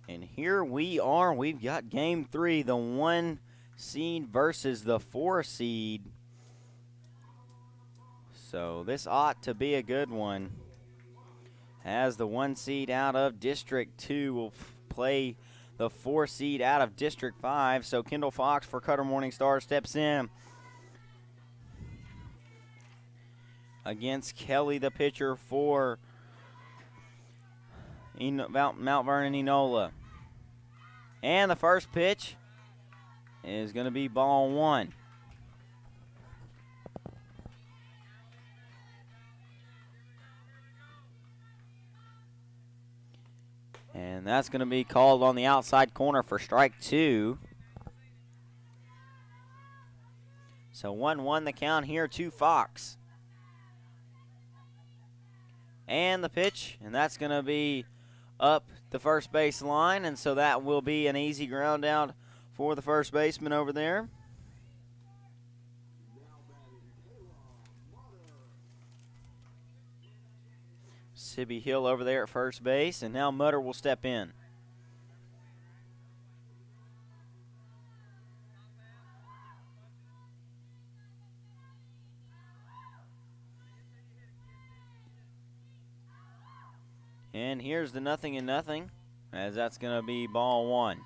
And here we are. We've got game 3, the 1 seed versus the 4 seed. So this ought to be a good one, as the 1 seed out of District 2 will play the 4 seed out of District 5. So Kendall Fox for Cutter Morningstar steps in against Kelly, the pitcher for Mount Vernon Enola. And the first pitch is going to be ball 1. And that's going to be called on the outside corner for strike 2. So 1-1 the count here to Fox. And the pitch, and that's going to be up the first base line, and so that will be an easy ground out for the first baseman over there. Sibby Hill over there at first base, and now Mutter will step in. And here's the 0-0, as that's going to be ball 1.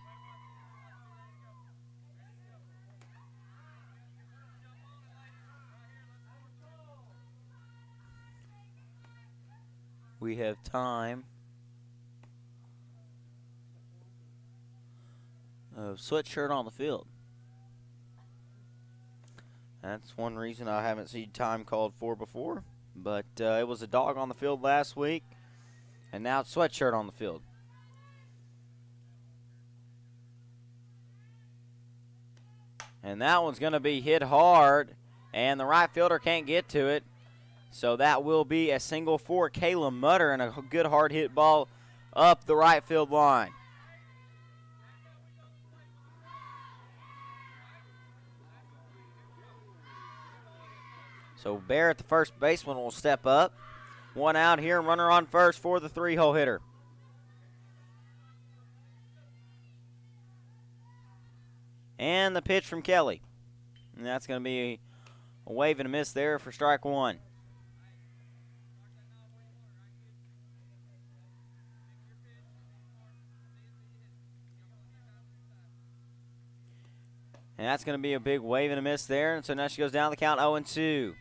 We have time of sweatshirt on the field. That's one reason I haven't seen time called for before, but it was a dog on the field last week. And now it's sweatshirt on the field. And that one's going to be hit hard, and the right fielder can't get to it. So that will be a single for Kayla Mutter, and a good hard hit ball up the right field line. So Barrett, the first baseman, will step up. 1 out here, runner on first for the 3-hole hitter. And the pitch from Kelly. And that's going to be a wave and a miss there for strike 1. And that's going to be a big wave and a miss there. And so now she goes down the count 0-2.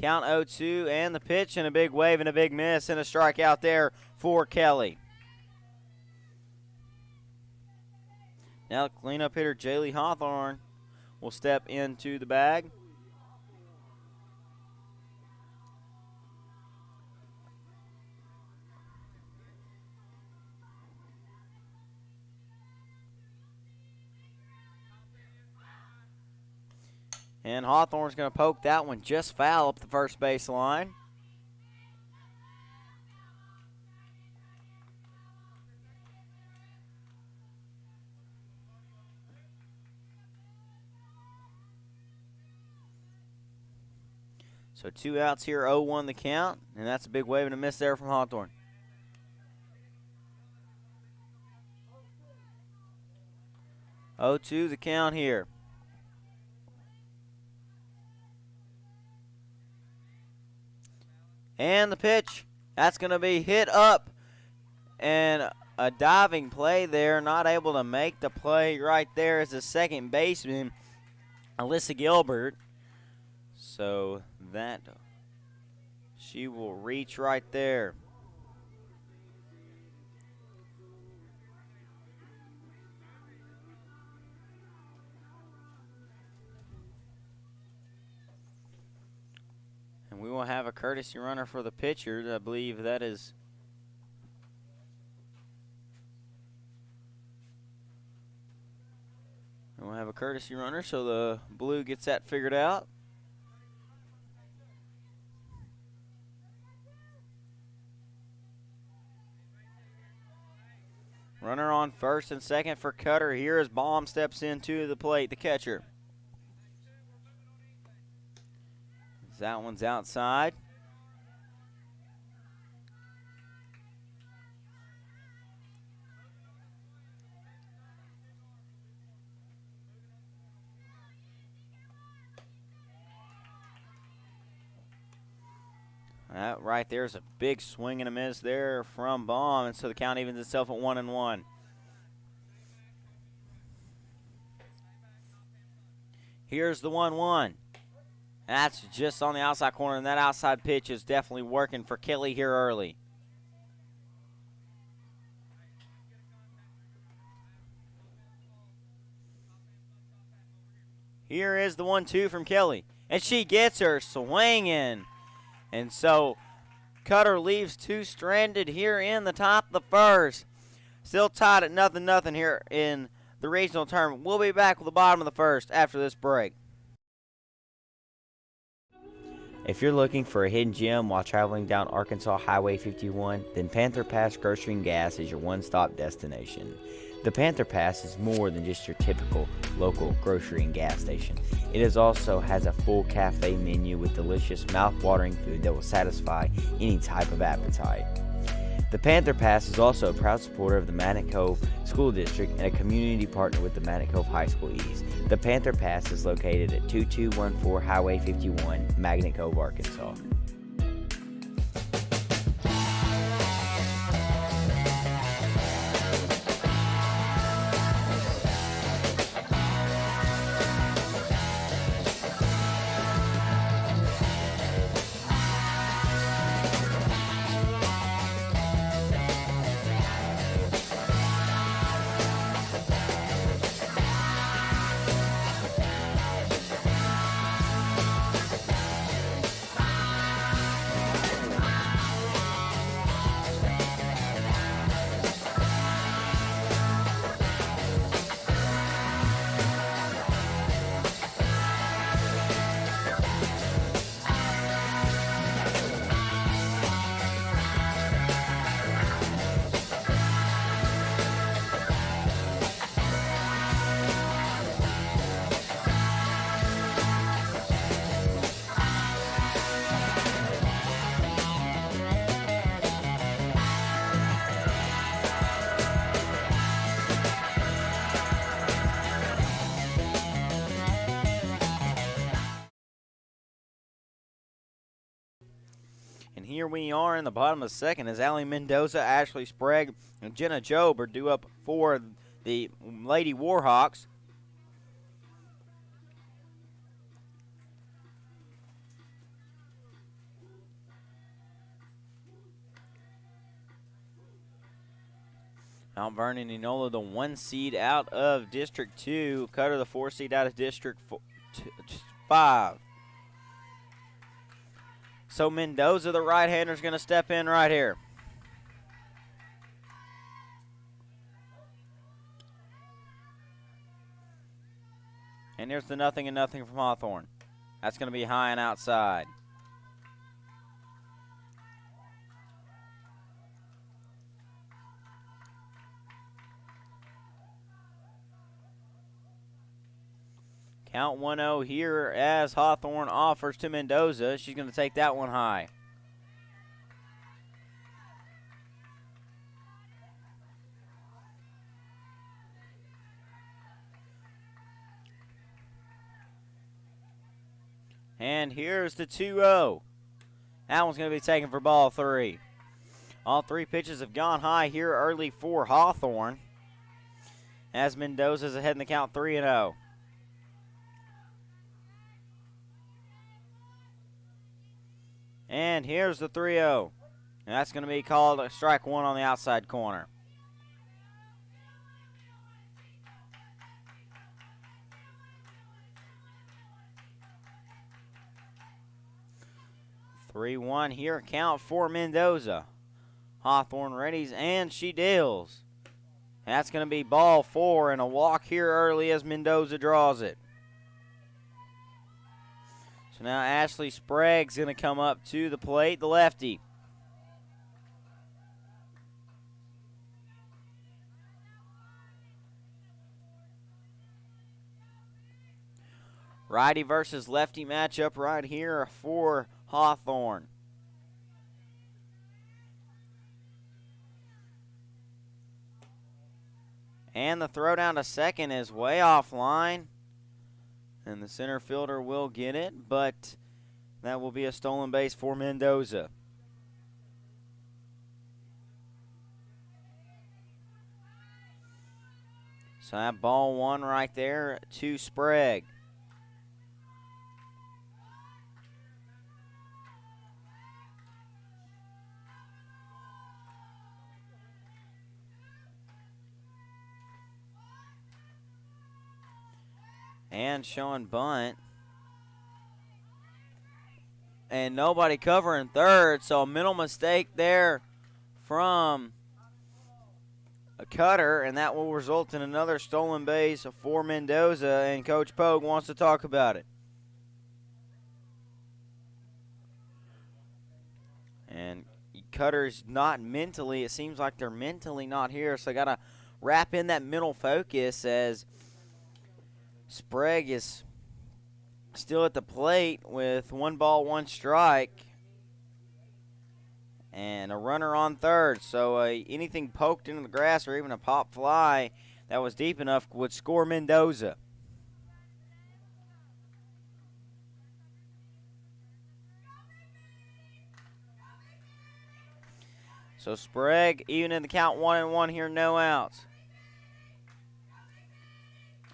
Count 0-2, and the pitch, and a big wave and a big miss, and a strikeout there for Kelly. Now the cleanup hitter, Jaylee Hawthorne, will step into the bag. And Hawthorne's going to poke that one just foul up the first base line. So 2 outs here, 0-1 the count, and that's a big wave and a miss there from Hawthorne. Oh, 2 the count here. And the pitch, that's going to be hit up, and a diving play there, not able to make the play right there as the second baseman, Alyssa Gilbert. So that, she will reach right there. And we will have a courtesy runner for the pitcher. I believe that is and we'll have a courtesy runner, so the blue gets that figured out. Runner on first and second for Cutter here as Baum steps into the plate, the catcher. that one's outside. That right there is a big swing and a miss there from Baum, and so the count evens itself at 1-1. Here's the 1-1. That's just on the outside corner, and that outside pitch is definitely working for Kelly here early. Here is the 1-2 from Kelly, and she gets her swinging. And so Cutter leaves two stranded here in the top of the first. Still tied at 0-0 here in the regional tournament. We'll be back with the bottom of the first after this break. If you're looking for a hidden gem while traveling down Arkansas Highway 51, then Panther Pass Grocery and Gas is your one-stop destination. The Panther Pass is more than just your typical local grocery and gas station. It also has a full cafe menu with delicious, mouth-watering food that will satisfy any type of appetite. The Panther Pass is also a proud supporter of the Magnet Cove School District and a community partner with the Magnet Cove High School East. The Panther Pass is located at 2214 Highway 51, Magnet Cove, Arkansas. And here we are in the bottom of the second as Allie Mendoza, Ashley Sprague, and Jenna Job are due up for the Lady Warhawks. Mount Vernon Enola, the 1 seed out of District 2. Cutter, the 4 seed out of District 5. So Mendoza, the right-hander, is going to step in right here. And there's the 0-0 from Hawthorne. That's going to be high and outside. Count 1-0 here as Hawthorne offers to Mendoza. She's going to take that one high. And here's the 2-0. That one's going to be taken for ball 3. All 3 pitches have gone high here early for Hawthorne, as Mendoza's ahead in the count 3-0. And here's the 3-0. And that's going to be called a strike 1 on the outside corner. (3-1) here, count for Mendoza. Hawthorne readies, and she deals. That's going to be ball 4 and a walk here early as Mendoza draws it. So now Ashley Sprague's going to come up to the plate, the lefty. Righty versus lefty matchup right here for Hawthorne. And the throw down to second is way offline. And the center fielder will get it, but that will be a stolen base for Mendoza. So that ball one right there to Sprague. And showing bunt. And nobody covering third, so a mental mistake there from a cutter, and that will result in another stolen base for Mendoza, and Coach Pogue wants to talk about it. And cutter's not mentally, it seems like they're mentally not here, so got to wrap in that mental focus as Sprague is still at the plate with 1 ball, 1 strike. And a runner on third, so anything poked into the grass or even a pop fly that was deep enough would score Mendoza. So Sprague even in the count 1-1 here, no outs.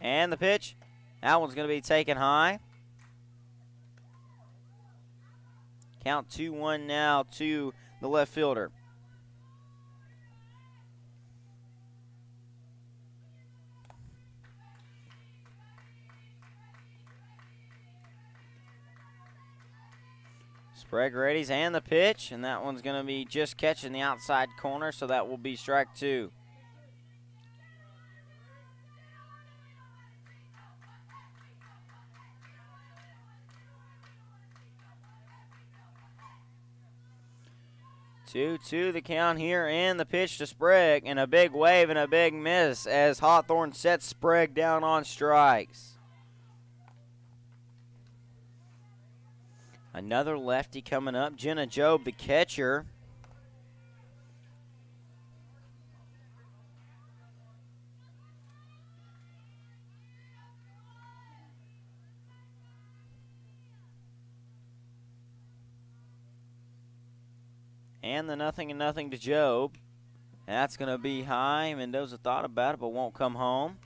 And the pitch, that one's going to be taken high. Count 2-1 now to the left fielder. Sprague readies and the pitch, and that one's going to be just catching the outside corner, so that will be strike 2. Two, the count here, and the pitch to Sprague, and a big wave and a big miss as Hawthorne sets Sprague down on strikes. Another lefty coming up, Jenna Job, the catcher. And the 0-0 to Job. That's going to be high. Mendoza thought about it, but won't come home.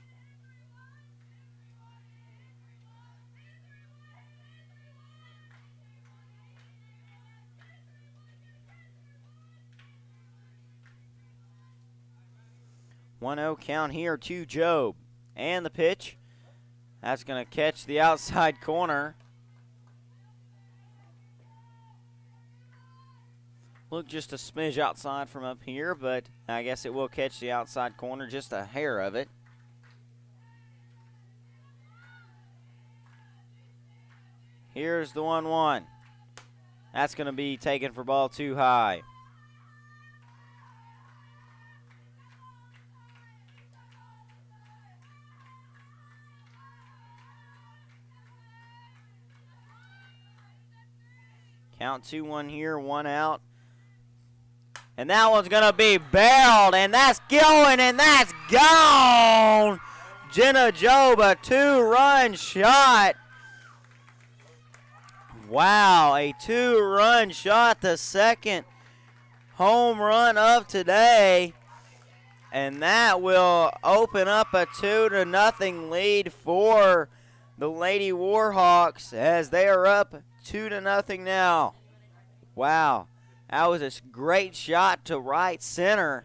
One 0 count here to Job. And the pitch. That's going to catch the outside corner. Look just a smidge outside from up here, but I guess it will catch the outside corner, just a hair of it. Here's the 1-1. That's going to be taken for ball 2 high. Count 2-1 here, 1 out. And that one's going to be barreled, and that's going, and that's gone. Jenna Job, a 2-run shot. Wow, a 2-run shot, the second home run of today. And that will open up a 2-0 lead for the Lady Warhawks as they are up 2-0 now. Wow. That was a great shot to right center.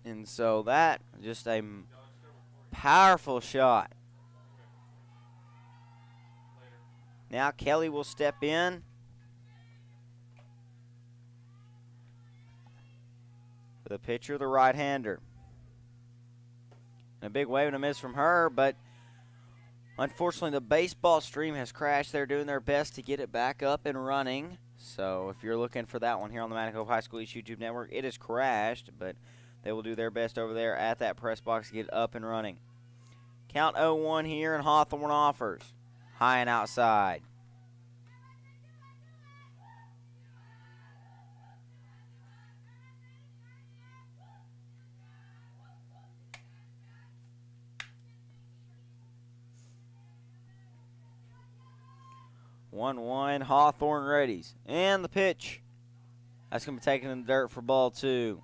And so that, just a powerful shot. Now Kelly will step in. The pitcher, the right-hander. And a big wave and a miss from her, but unfortunately, the baseball stream has crashed. They're doing their best to get it back up and running. So if you're looking for that one here on the Manitoba High School East YouTube network, it has crashed, but they will do their best over there at that press box to get it up and running. Count 0-1 here, and Hawthorne offers. High and outside. One, Hawthorne readies. And the pitch. That's going to be taken in the dirt for ball 2.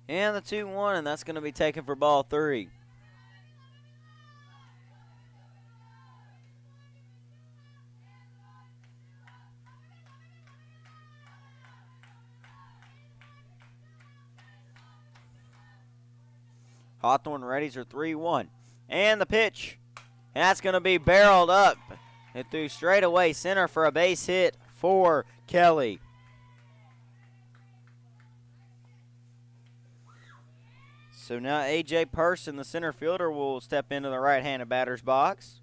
And the 2-1, and that's going to be taken for ball 3. Hawthorne readies are 3-1. And the pitch. And that's going to be barreled up. It threw straight away center for a base hit for Kelly. So now A.J. Person, the center fielder, will step into the right-handed batter's box.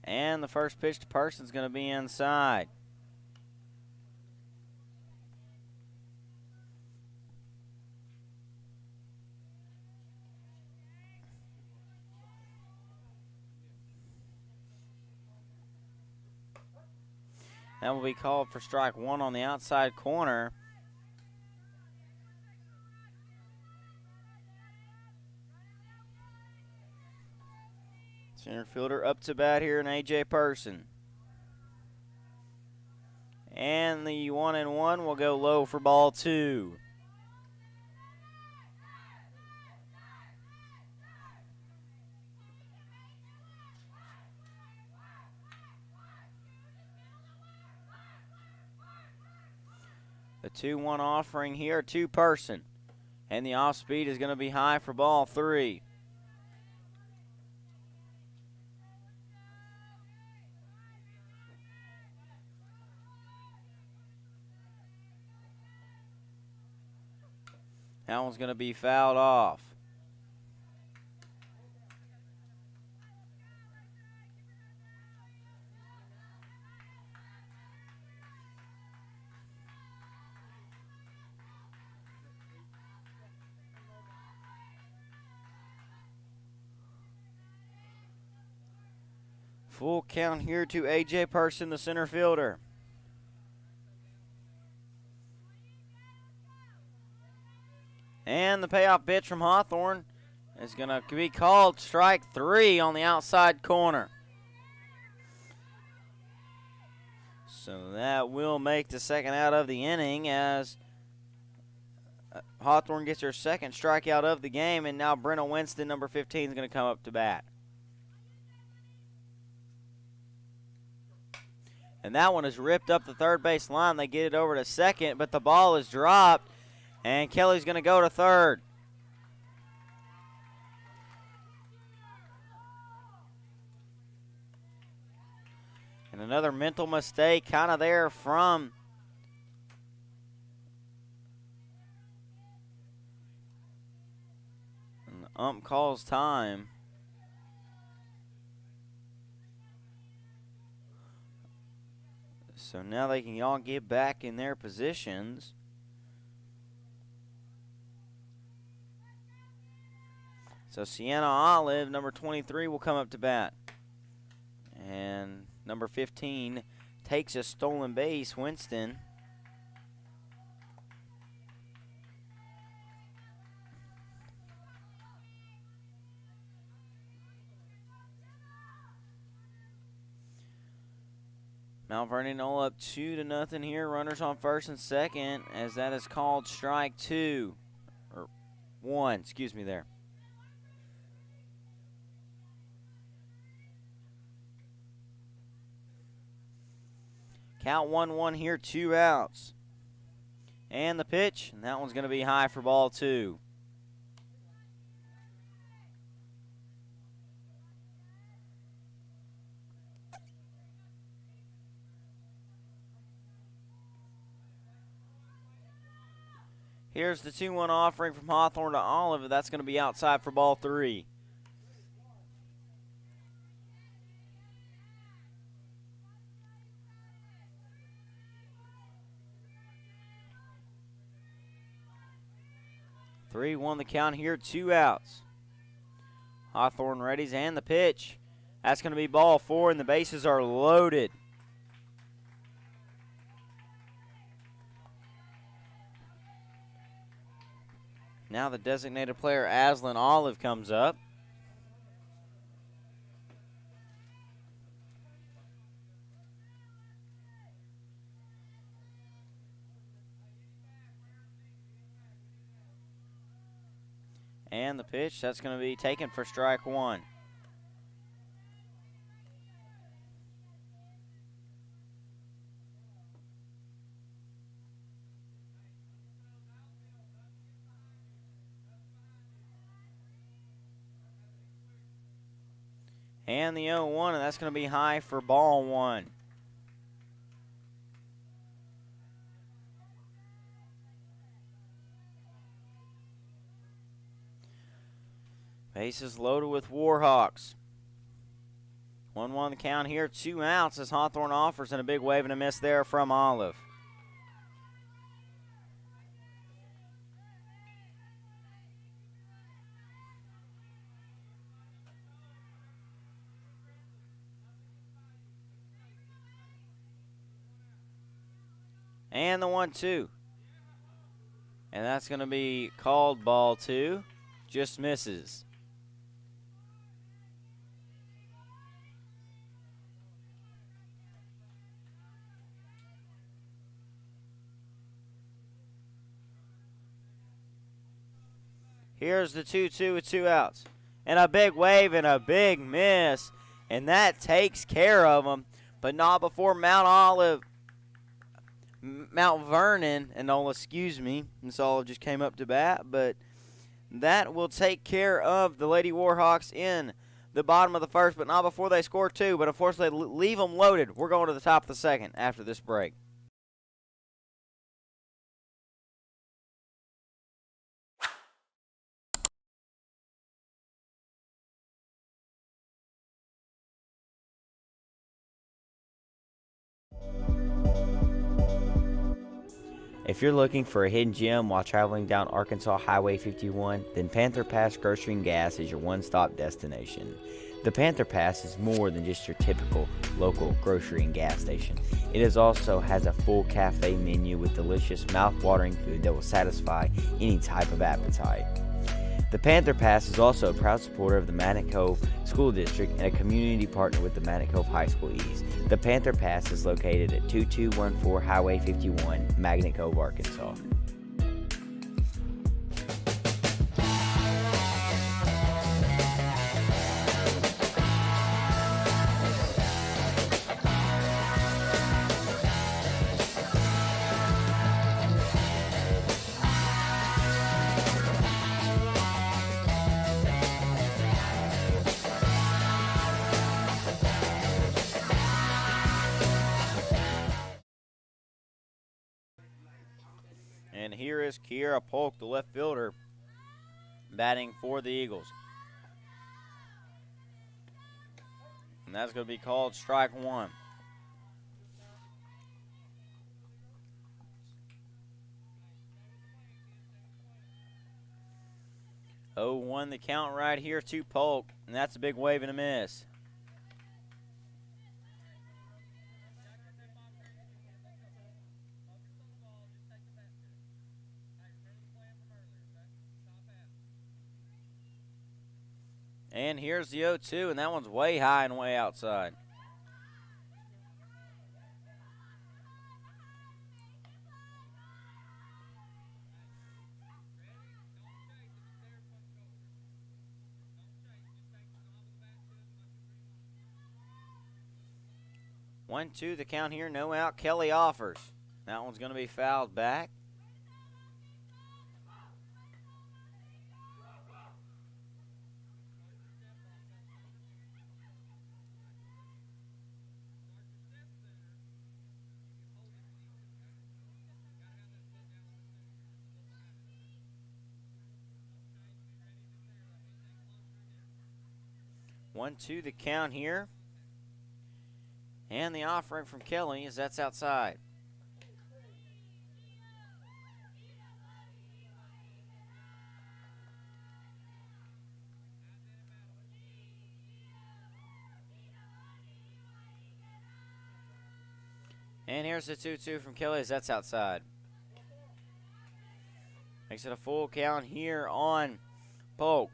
And the first pitch to Person's going to be inside. That will be called for strike 1 on the outside corner. Center fielder up to bat here in A.J. Person. And the 1-1 will go low for ball 2. The 2-1 offering here to Person. And the off speed is going to be high for ball 3. That one's going to be fouled off. Full count here to A.J. Person, the center fielder. And the payoff pitch from Hawthorne is going to be called strike 3 on the outside corner. So that will make the second out of the inning as Hawthorne gets their second strikeout of the game, and now Brenna Winston, number 15, is going to come up to bat. And that one is ripped up the third base line. They get it over to second, but the ball is dropped, and Kelly's going to go to third. And another mental mistake kind of there from and the ump calls time. So now they can all get back in their positions. So Sienna Olive, number 23, will come up to bat. And number 15 takes a stolen base, Winston. Malvern Enola up 2-0 here. Runners on first and second as that is called strike 2. Or 1, excuse me there. Count 1-1 here, 2 outs. And the pitch, and that one's going to be high for ball 2. Here's the 2-1 offering from Hawthorne to Olive. That's going to be outside for ball 3. Three, 1 the count here, 2 outs. Hawthorne readies and the pitch. That's going to be ball 4, and the bases are loaded. Now the designated player, Aslan Olive, comes up. And the pitch, that's going to be taken for strike 1. And the 0-1, and that's going to be high for ball 1. Bases loaded with Warhawks. 1-1 the count here, 2 outs as Hawthorne offers, and a big wave and a miss there from Olive. And the 1-2. And that's going to be called ball 2. Just misses. Here's the 2-2 with 2 outs. And a big wave and a big miss. And that takes care of them. But not before Mount Vernon Enola, excuse me. This all just came up to bat. But that will take care of the Lady Warhawks in the bottom of the first. But not before they score 2. But unfortunately, leave them loaded. We're going to the top of the second after this break. If you're looking for a hidden gem while traveling down Arkansas Highway 51, then Panther Pass Grocery and Gas is your one-stop destination. The Panther Pass is more than just your typical local grocery and gas station. It also has a full cafe menu with delicious, mouth-watering food that will satisfy any type of appetite. The Panther Pass is also a proud supporter of the Magnet Cove School District and a community partner with the Magnet Cove High School East. The Panther Pass is located at 2214 Highway 51, Magnet Cove, Arkansas. And here is Kiera Polk, the left fielder, batting for the Eagles. And that's going to be called strike 1. Oh, 1 the count right here to Polk, and that's a big wave and a miss. And here's the 0-2, and that one's way high and way outside. One, two, the count here, no out. Kelly offers. That one's going to be fouled back. 1-2 the count here. And the offering from Kelly is that's outside. And here's the 2-2 from Kelly as that's outside. Makes it a full count here on Polk.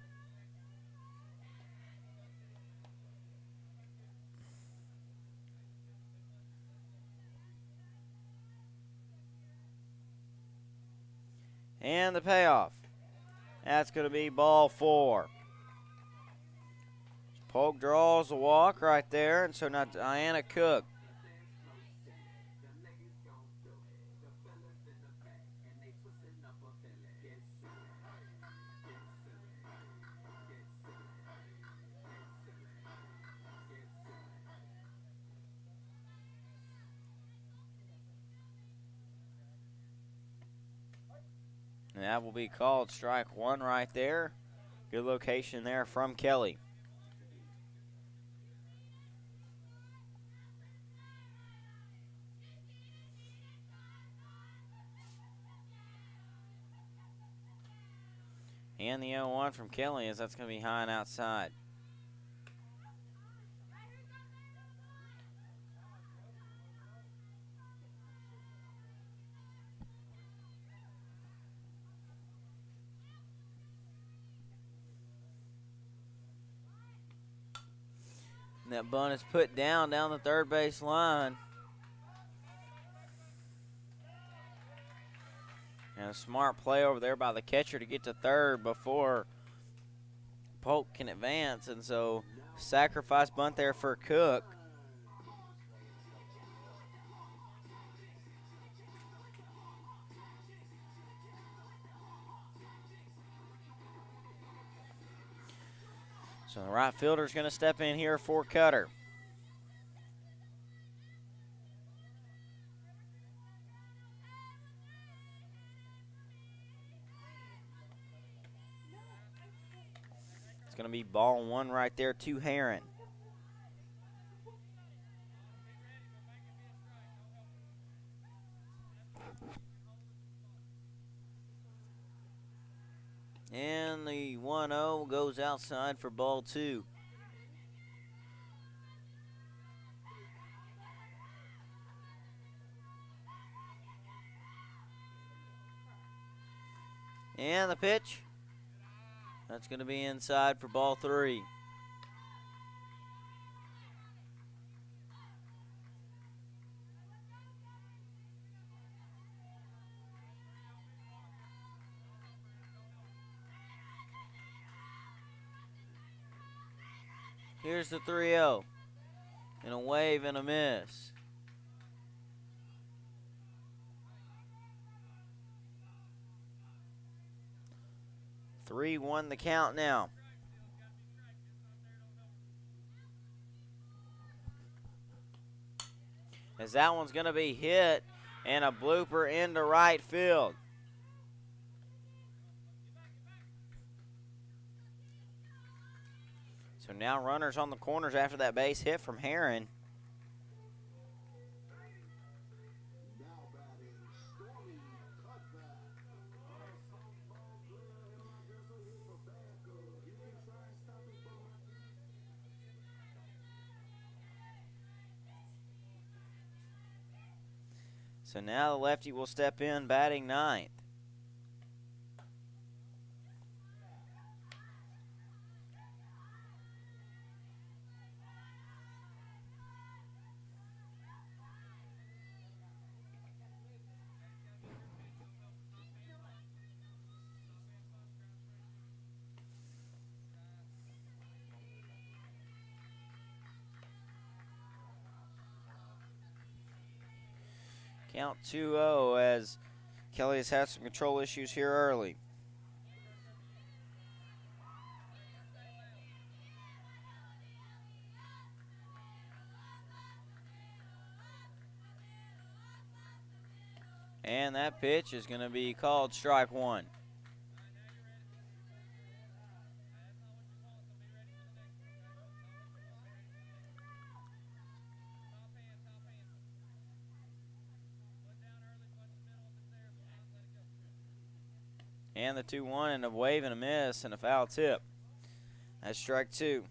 And the payoff. That's going to be ball 4. Polk draws the walk right there, and so now Diana Cook. And that will be called strike 1 right there. Good location there from Kelly. And the 0-1 from Kelly as that's going to be high and outside. And that bunt is put down the third base line. And a smart play over there by the catcher to get to third before Polk can advance. And so sacrifice bunt there for Cook. So the right fielder's going to step in here for Cutter. It's going to be ball 1 right there to Heron. And the 1-0 goes outside for ball 2. And the pitch. That's going to be inside for ball 3. Here's the 3-0. And a wave and a miss. Three won the count now. As that one's going to be hit and a blooper into right field. So now runners on the corners after that base hit from Heron. So now the lefty will step in batting 9th. Count 2-0 as Kelly has had some control issues here early. And that pitch is going to be called strike 1. And the 2-1 and a wave and a miss and a foul tip. That's strike 2.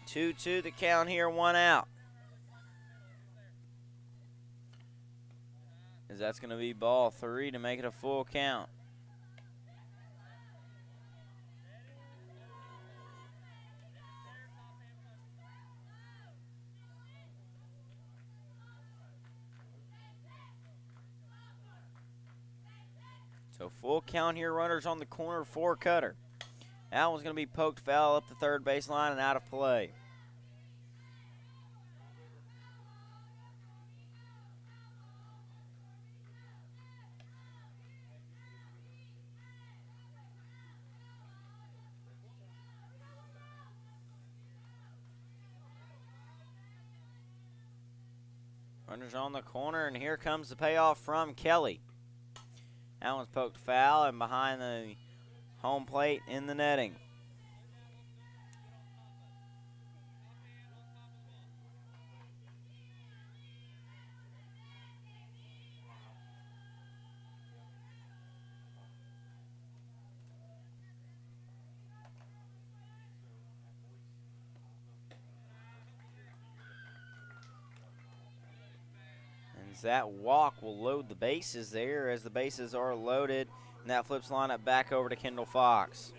Two the count here, 1 out. As that's going to be ball 3 to make it a full count. So full count here, runners on the corner for Cutter. That one's going to be poked foul up the third baseline and out of play. Runners on the corner, and here comes the payoff from Kelly. That one's poked foul and behind the home plate in the netting. That walk will load the bases there as the bases are loaded, and that flips lineup back over to Kendall Fox.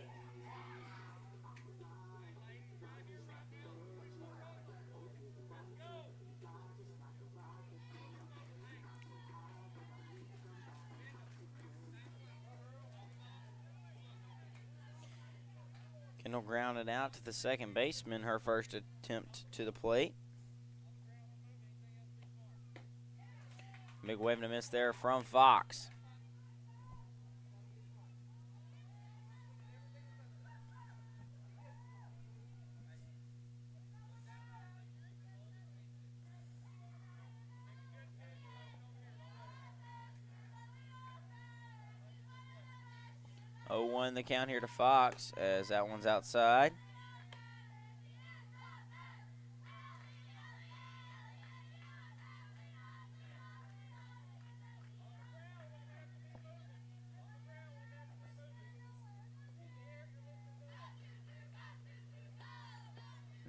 Kendall grounded out to the second baseman, her first attempt to the plate. Big wave and a miss there from Fox. Oh, 1 the count here to Fox as that one's outside.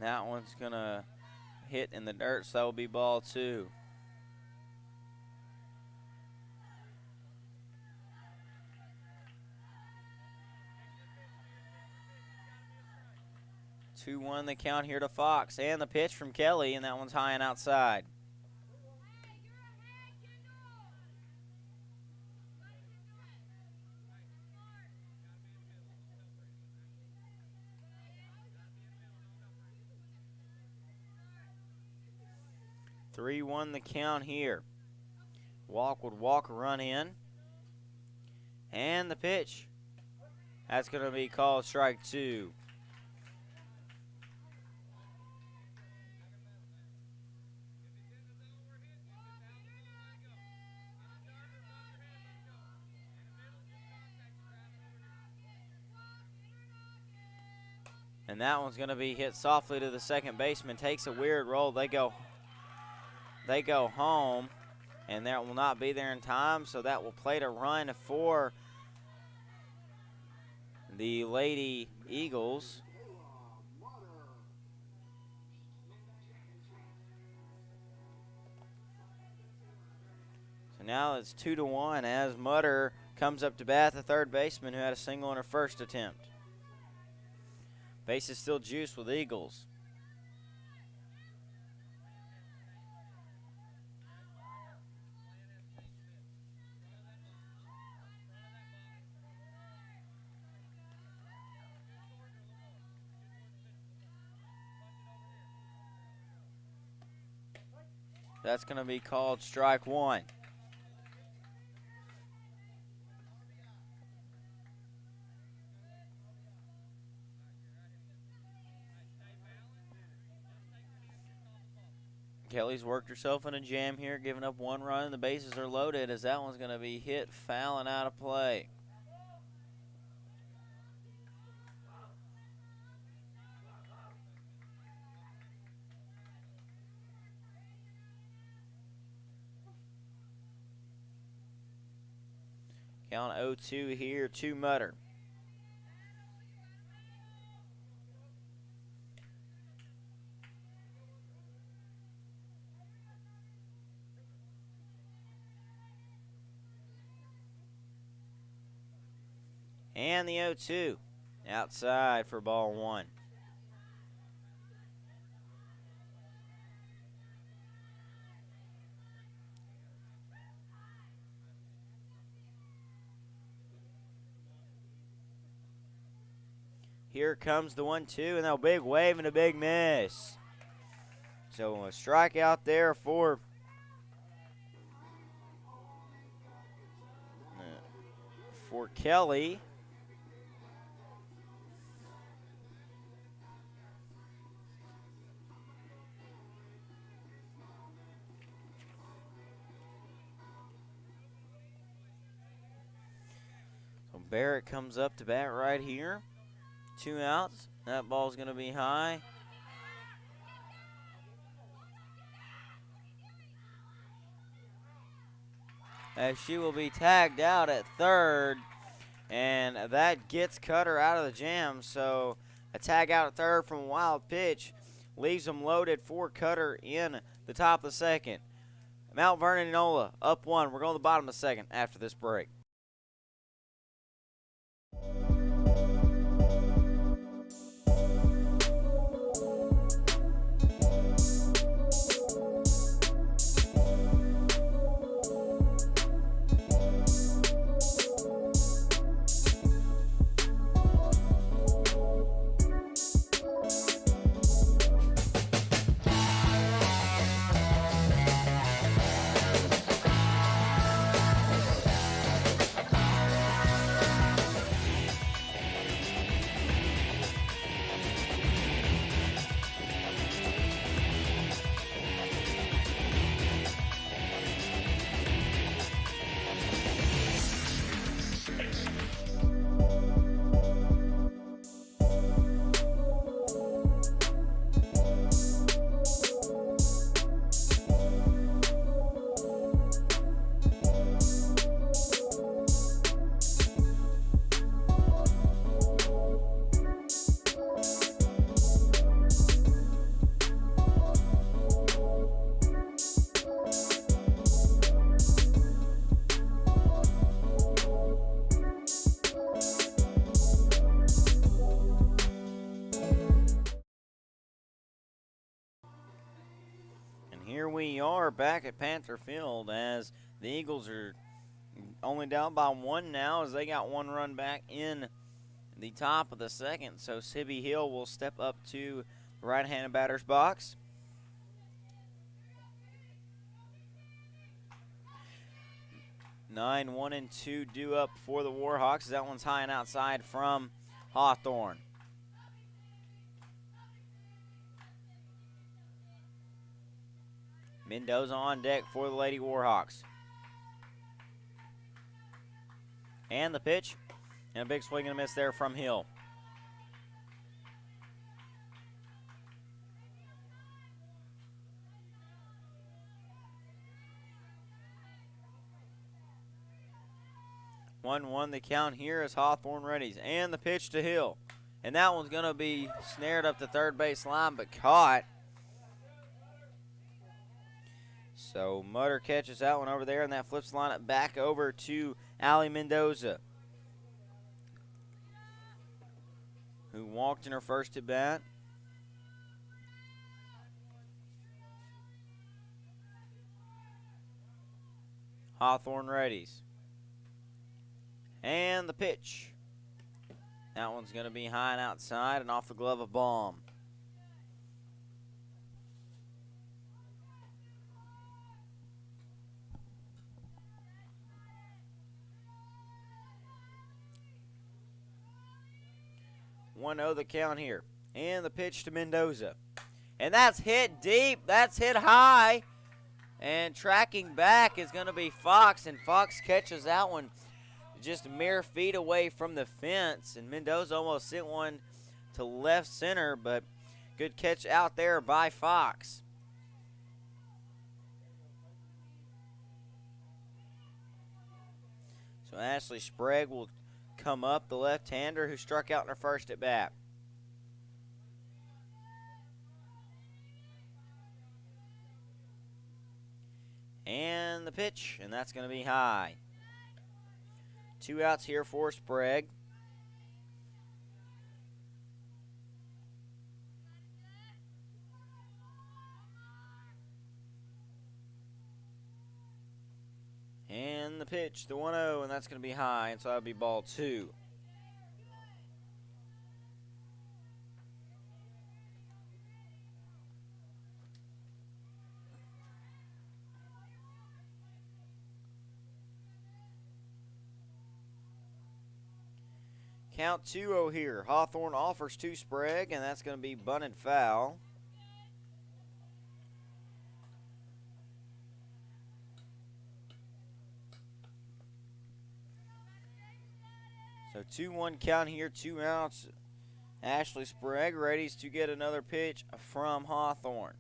That one's going to hit in the dirt, so that will be ball 2. Two 2-1 the count here to Fox, and the pitch from Kelly, and that one's high and outside. Three 3-1 the count here. Walk would walk, run in. And the pitch. That's going to be called strike 2. And that one's going to be hit softly to the second baseman. Takes a weird roll. They go home, and that will not be there in time, so that will plate a run for the Lady Eagles. So now it's 2-1 as Mutter comes up to bat, the third baseman who had a single in her first attempt. Base is still juiced with Eagles. That's going to be called strike 1. Kelly's worked herself in a jam here, giving up one run, and the bases are loaded as that one's going to be hit foul and out of play. Count 0-2 here to Mutter. And the 0-2 outside for ball one. Here comes the 1-2, and a big wave and a big miss. So a strikeout there for Kelly. So Barrett comes up to bat right here. 2 outs. That ball's going to be high. As she will be tagged out at third. And that gets Cutter out of the jam. So a tag out at third from a wild pitch leaves them loaded for Cutter in the top of the second. Mount Vernon Enola up 1. We're going to the bottom of the second after this break. Here we are back at Panther Field as the Eagles are only down by 1 now as they got 1 run back in the top of the second. So Sibby Hill will step up to the right-handed batter's box. Nine, 1 and 2 due up for the Warhawks. That one's high and outside from Hawthorne. Mendoza on deck for the Lady Warhawks. And the pitch. And a big swing and a miss there from Hill. One the count here as Hawthorne readies. And the pitch to Hill. And that one's going to be snared up the third base line, but caught. So Mutter catches that one over there, and that flips the lineup back over to Allie Mendoza, who walked in her first at bat. Hawthorne readies. And the pitch. That one's going to be high and outside and off the glove of Baum. One 0 the count here. And the pitch to Mendoza. And that's hit deep. That's hit high. And tracking back is going to be Fox. And Fox catches that one just a mere feet away from the fence. And Mendoza almost sent one to left center. But good catch out there by Fox. So Ashley Sprague will come up, the left-hander who struck out in her first at bat. And the pitch, and that's going to be high. 2 outs here for Sprague. And the pitch, the 1-0, and that's going to be high, and so that'll be ball 2. Count 2-0 here. Hawthorne offers to Sprague, and that's going to be bunted foul. So 2-1 count here, 2 outs. Ashley Sprague ready to get another pitch from Hawthorne.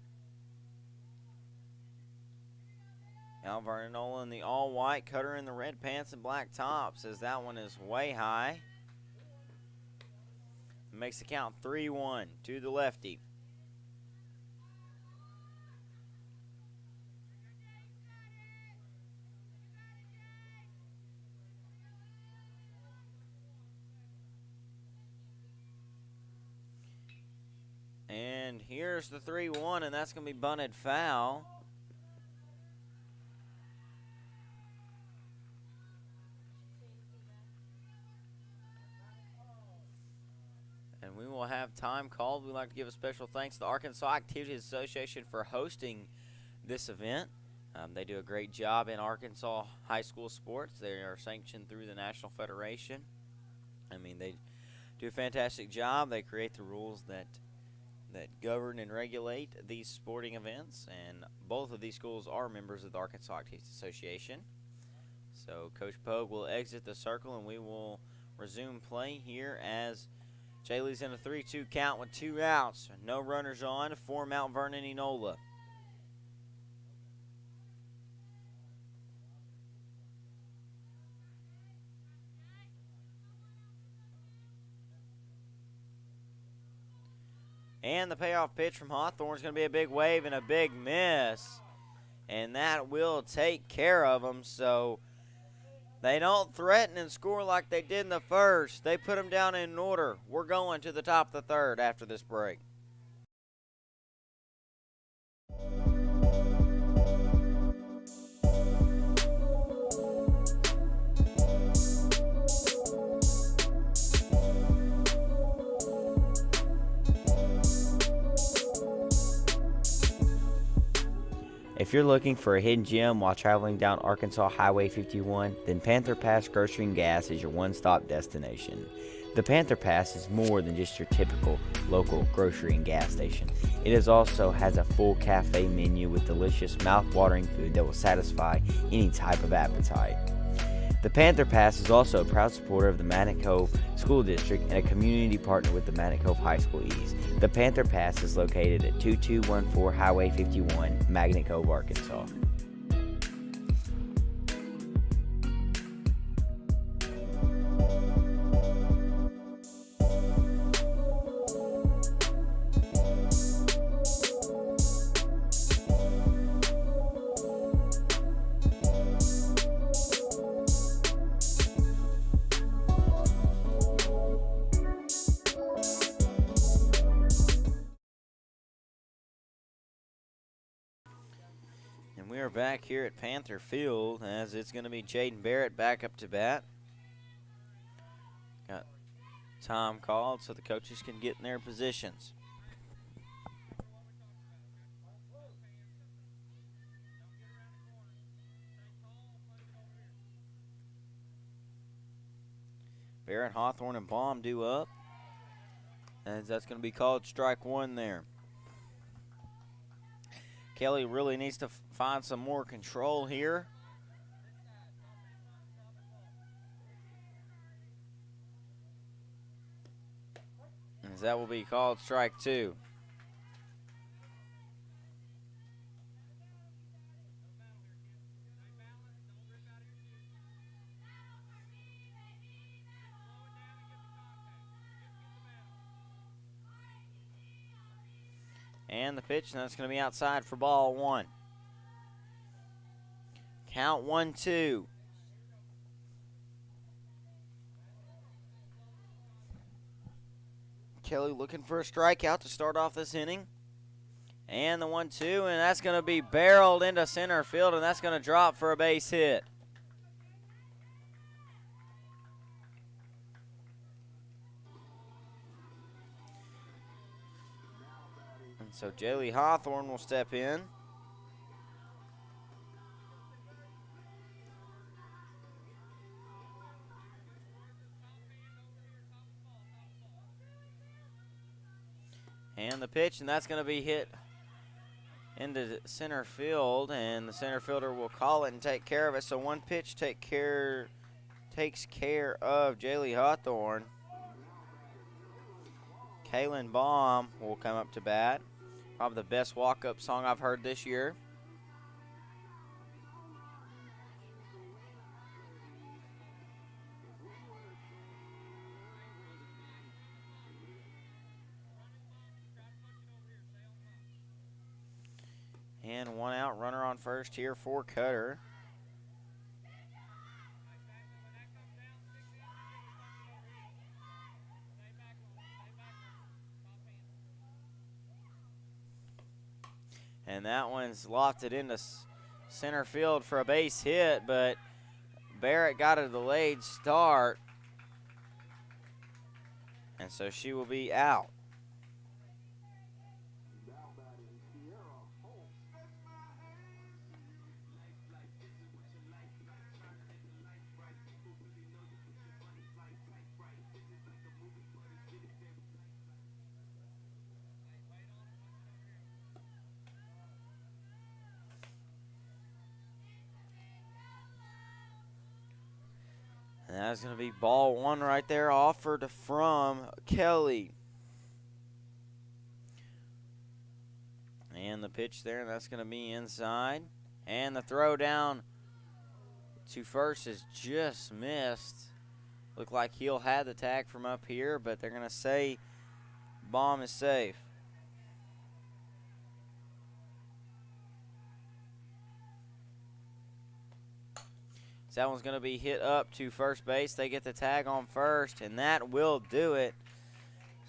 Now Vernon Enola in the all-white, Cutter in the red pants and black tops, as that one is way high. Makes the count 3-1 to the lefty. And here's the 3-1, and that's going to be bunted foul. And we will have time called. We'd like to give a special thanks to the Arkansas Activities Association for hosting this event. They do a great job in Arkansas high school sports. They are sanctioned through the National Federation. I mean, they do a fantastic job. They create the rules that govern and regulate these sporting events, and both of these schools are members of the Arkansas Activities Association. So Coach Pogue will exit the circle, and we will resume play here as Jaylee's in a 3-2 count with 2 outs. No runners on for Mount Vernon Enola. And the payoff pitch from Hawthorne is going to be a big wave and a big miss. And that will take care of them. So they don't threaten and score like they did in the first. They put them down in order. We're going to the top of the third after this break. If you're looking for a hidden gem while traveling down Arkansas Highway 51, then Panther Pass Grocery and Gas is your one-stop destination. The Panther Pass is more than just your typical local grocery and gas station. It also has a full cafe menu with delicious, mouth-watering food that will satisfy any type of appetite. The Panther Pass is also a proud supporter of the Magnet Cove School District and a community partner with the Magnet Cove High School East. The Panther Pass is located at 2214 Highway 51, Magnet Cove, Arkansas. We are back here at Panther Field as it's going to be Jaden Barrett back up to bat. Got time called so the coaches can get in their positions. Barrett, Hawthorne, and Baum due up, as that's going to be called strike 1 there. Kelly really needs to find some more control here. As that will be called strike 2. And the pitch, and that's going to be outside for ball one. Count 1-2. Kelly looking for a strikeout to start off this inning. And the 1-2, and that's going to be barreled into center field, and that's going to drop for a base hit. And so Jaylee Hawthorne will step in. And the pitch, and that's going to be hit into center field, and the center fielder will call it and take care of it. So one pitch takes care of Jaylee Hawthorne. Kaylin Baum will come up to bat. Probably the best walk-up song I've heard this year. And one out, runner on first here for Cutter. And that one's lofted into center field for a base hit, but Barrett got a delayed start. And so she will be out. And that's going to be ball one right there, offered from Kelly. And the pitch there, and that's going to be inside. And the throw down to first is just missed. Looked like he'll have the tag from up here, but they're going to say Baum is safe. So that one's going to be hit up to first base. They get the tag on first, and that will do it.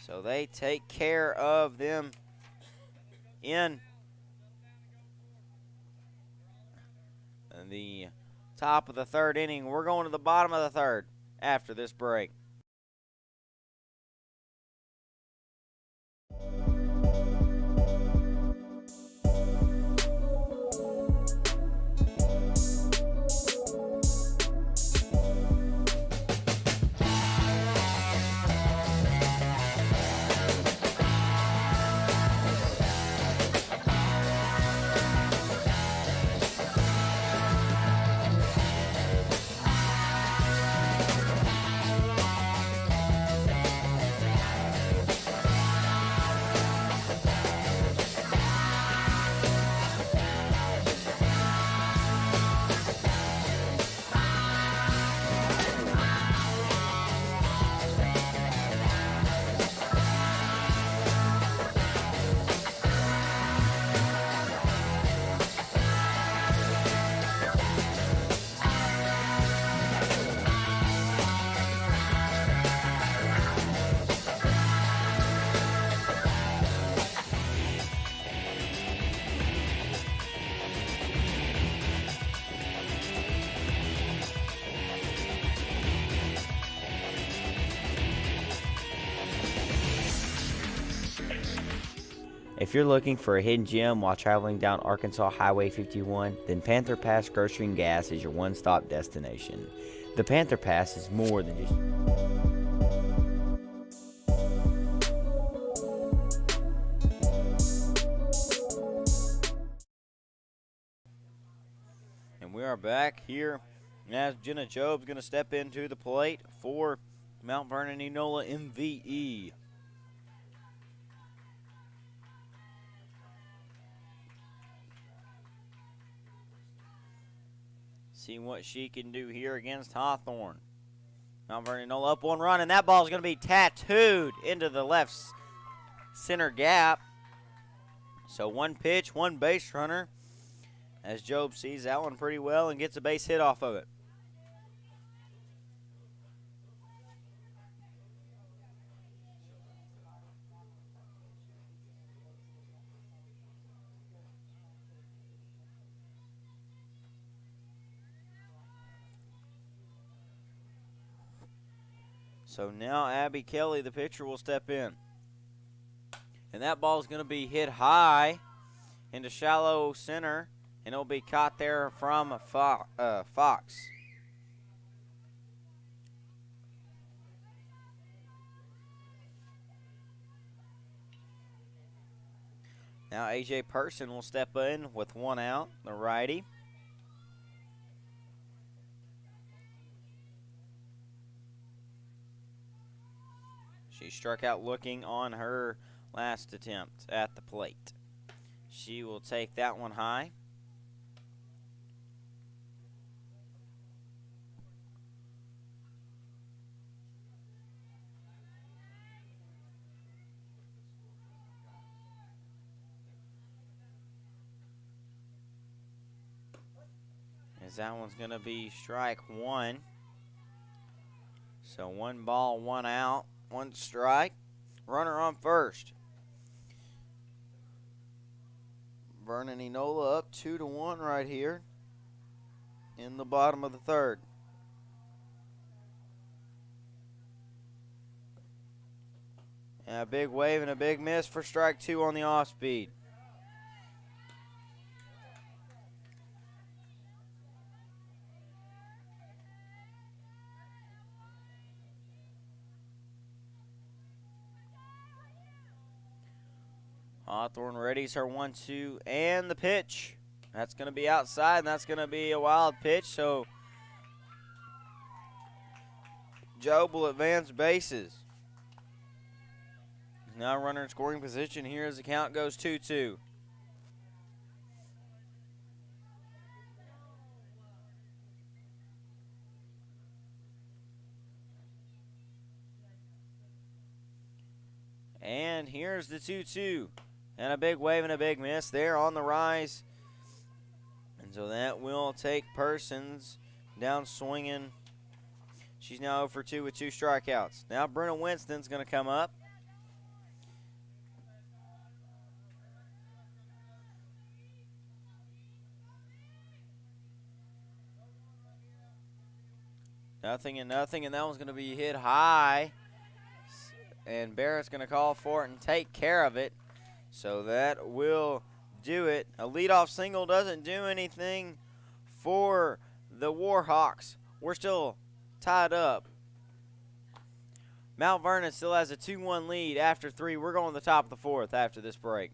So they take care of them in the top of the third inning. We're going to the bottom of the third after this break. If you're looking for a hidden gem while traveling down Arkansas Highway 51, then Panther Pass Grocery and Gas is your one-stop destination. The Panther Pass is more than just... And we are back here as Jenna Job's going to step into the plate for Mount Vernon Enola MVE. See what she can do here against Hawthorne. Mount Vernon Enola up one run, and that ball is going to be tattooed into the left center gap. So one pitch, one base runner, as Job sees that one pretty well and gets a base hit off of it. So now Abby Kelly, the pitcher, will step in. And that ball is going to be hit high into shallow center, and it'll be caught there from Fox. Now A.J. Person will step in with one out, the righty. She struck out looking on her last attempt at the plate. She will take that one high. As that one's going to be strike one. So 1 ball, 1 out, 1 strike. Runner on first. Vernon Enola up 2-1 right here in the bottom of the third. And a big wave and a big miss for strike 2 on the off speed. Hawthorne readies her 1-2 and the pitch. That's going to be outside, and that's going to be a wild pitch. So Job will advance bases. Now runner in scoring position here as the count goes 2-2. And here's the 2-2. And a big wave and a big miss there on the rise. And so that will take Persons down swinging. She's now 0 for 2 with 2 strikeouts. Now Brenna Winston's going to come up. Nothing and nothing, and that one's going to be hit high. And Barrett's going to call for it and take care of it. So that will do it. A leadoff single doesn't do anything for the Warhawks. We're still tied up. Mount Vernon still has a 2-1 lead after 3. We're going to the top of the 4th after this break.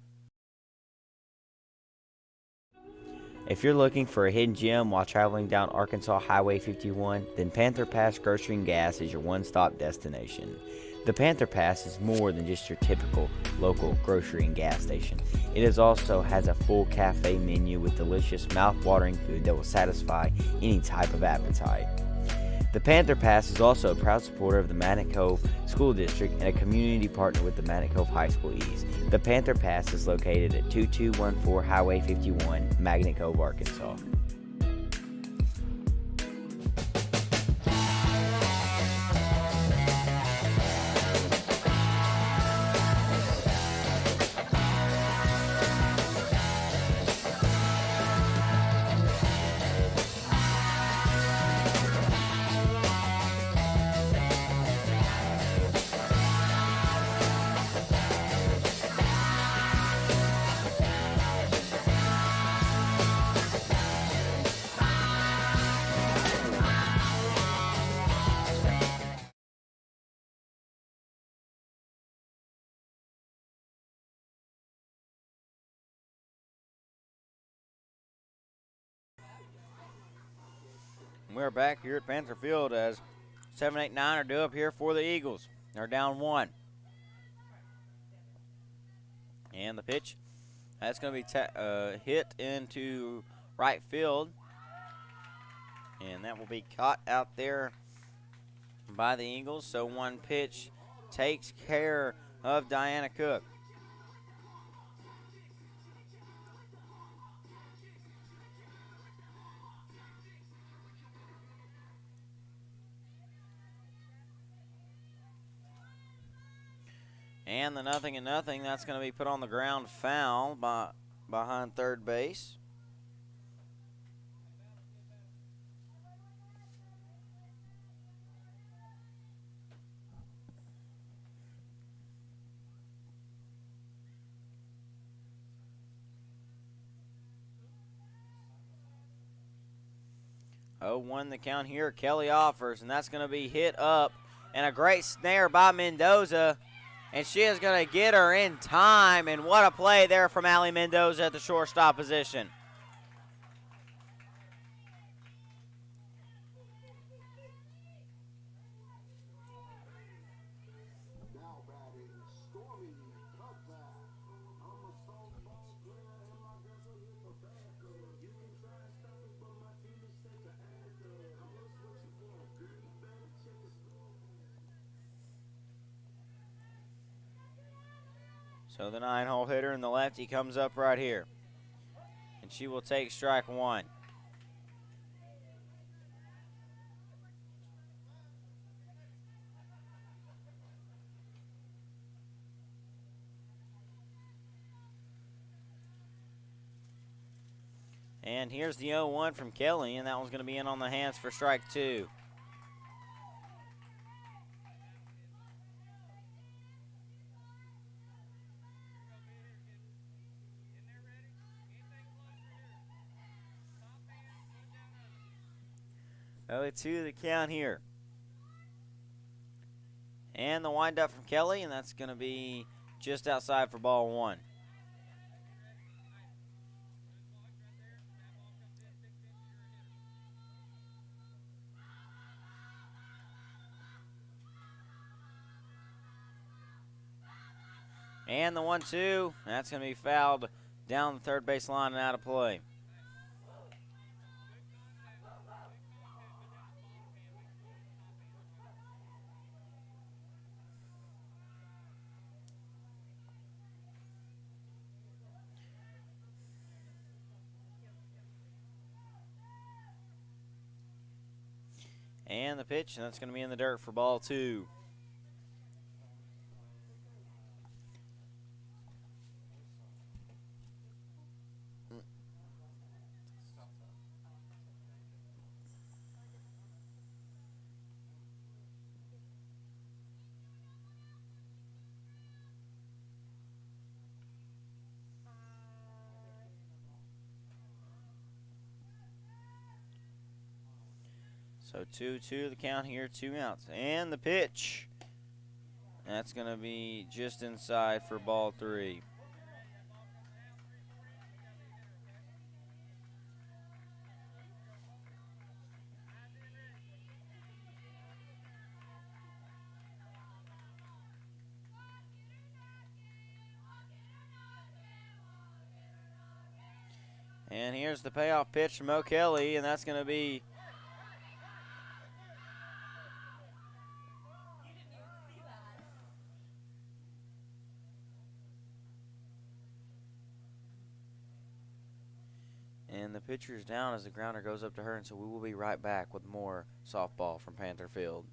If you're looking for a hidden gem while traveling down Arkansas Highway 51, then Panther Pass Grocery and Gas is your one-stop destination. The Panther Pass is more than just your typical local grocery and gas station. It also has a full cafe menu with delicious, mouth-watering food that will satisfy any type of appetite. The Panther Pass is also a proud supporter of the Magnet Cove School District and a community partner with the Magnet Cove High School East. The Panther Pass is located at 2214 Highway 51, Magnet Cove, Arkansas. We're back here at Panther Field as 7, 8, 9 are due up here for the Eagles. They're down 1. And the pitch, that's going to be hit into right field. And that will be caught out there by the Eagles. So one pitch takes care of Diana Cook. And the 0-0, that's going to be put on the ground, foul behind third base. Oh, 1 the count here. Kelly offers, and that's going to be hit up. And a great snare by Mendoza. And she is going to get her in time. And what a play there from Allie Mendoza at the shortstop position. So the 9-hole hitter and the lefty comes up right here. And she will take strike 1. And here's the 0-1 from Kelly, and that one's going to be in on the hands for strike 2. Oh, it's 2 the count here. And the windup from Kelly, and that's going to be just outside for ball 1. And the 1-2, that's going to be fouled down the third base line and out of play. And the pitch, and that's going to be in the dirt for ball 2. So 2-2 the count here, 2 outs. And the pitch. That's going to be just inside for ball 3. And here's the payoff pitch from O'Kelly, and that's going to be and the pitcher's down as the grounder goes up to her, and so we will be right back with more softball from Panther Field.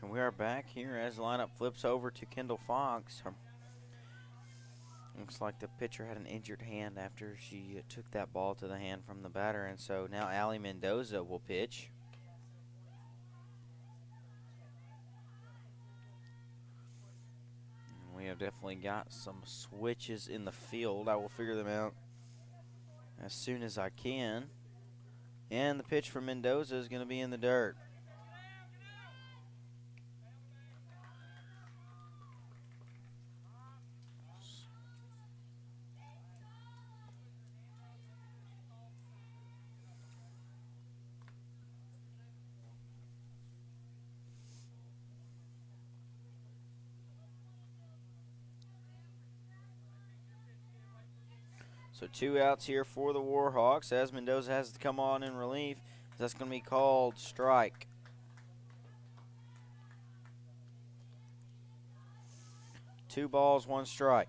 And we are back here as the lineup flips over to Kendall Fox. Looks like the pitcher had an injured hand after she took that ball to the hand from the batter. And so now Allie Mendoza will pitch. And we have definitely got some switches in the field. I will figure them out as soon as I can. And the pitch from Mendoza is going to be in the dirt. So 2 outs here for the Warhawks as Mendoza has to come on in relief. That's going to be called strike. Two balls, one strike.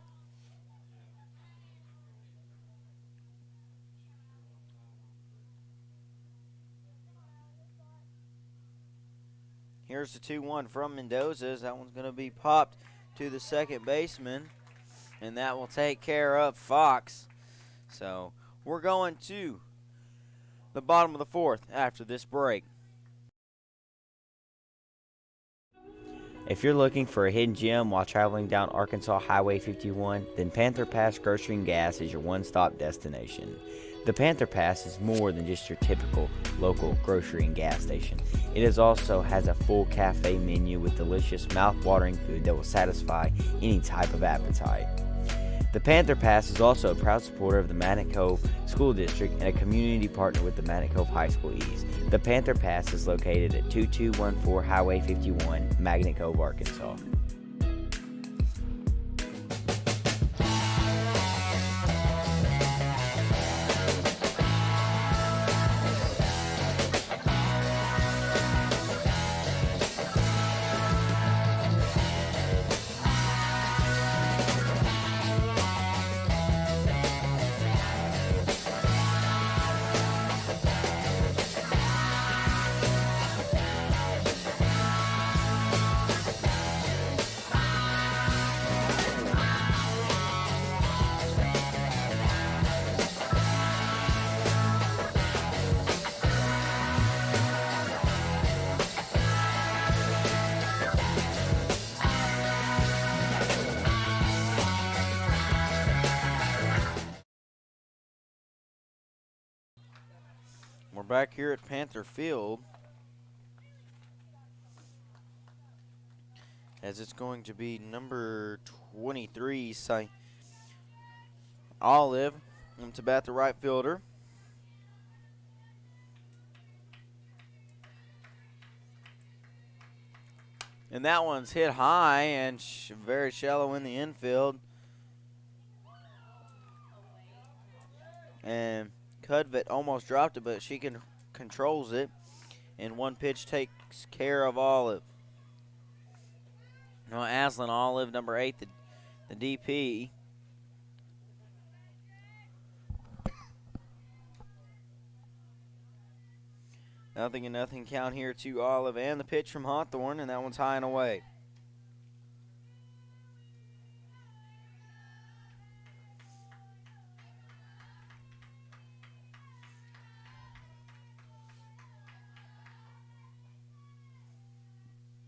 Here's the 2-1 from Mendoza. That one's going to be popped to the second baseman, and that will take care of Fox. So we're going to the bottom of the fourth after this break. If you're looking for a hidden gem while traveling down Arkansas Highway 51, then Panther Pass Grocery and Gas is your one-stop destination. The Panther Pass is more than just your typical local grocery and gas station. It also has a full cafe menu with delicious, mouth-watering food that will satisfy any type of appetite. The Panther Pass is also a proud supporter of the Magnet Cove School District and a community partner with the Magnet Cove High School East. The Panther Pass is located at 2214 Highway 51, Magnet Cove, Arkansas. We're back here at Panther Field as it's going to be number 23, Olive, to bat the right fielder. And that one's hit high and very shallow in the infield. And Cudvet almost dropped it, but she controls it. And one pitch takes care of Olive. Now Aslan Olive, number 8, the DP. Nothing and nothing count here to Olive, and the pitch from Hawthorne, and that one's high and away.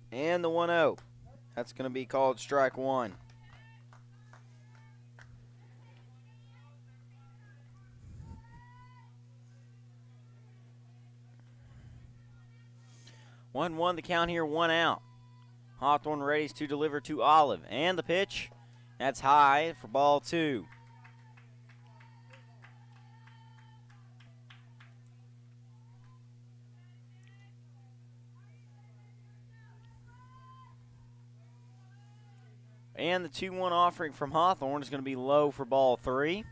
And the 1-0. That's going to be called strike one. One the count here, 1 out. Hawthorne readies to deliver to Olive. And the pitch, that's high for ball 2. And the 2-1 offering from Hawthorne is going to be low for ball 3.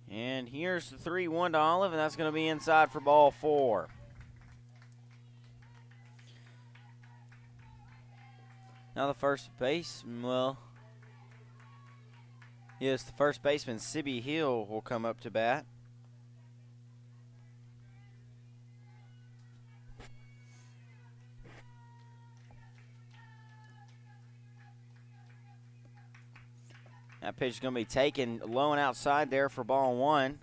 And here's the 3-1 to Olive, and that's going to be inside for ball 4. Now the first baseman, the first baseman, Sibby Hill, will come up to bat. That pitch is going to be taken low and outside there for ball one.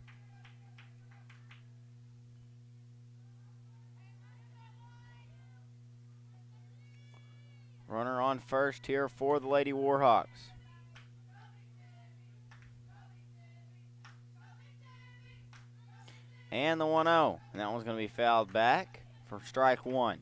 Runner on first here for the Lady Warhawks. And the 1-0. And that one's going to be fouled back for strike one.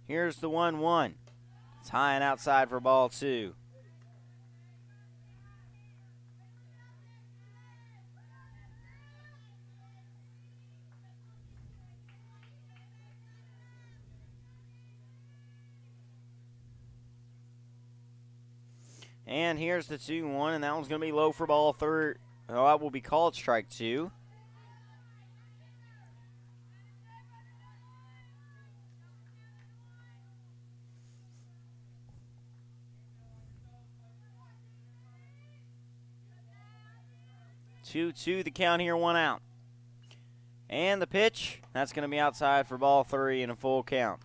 Here's the 1-1. It's high and outside for ball two. And here's the 2-1, and that one's going to be low for ball third. Oh, that will be called strike two. Two, the count here, one out. And the pitch, that's going to be outside for ball three and a full count.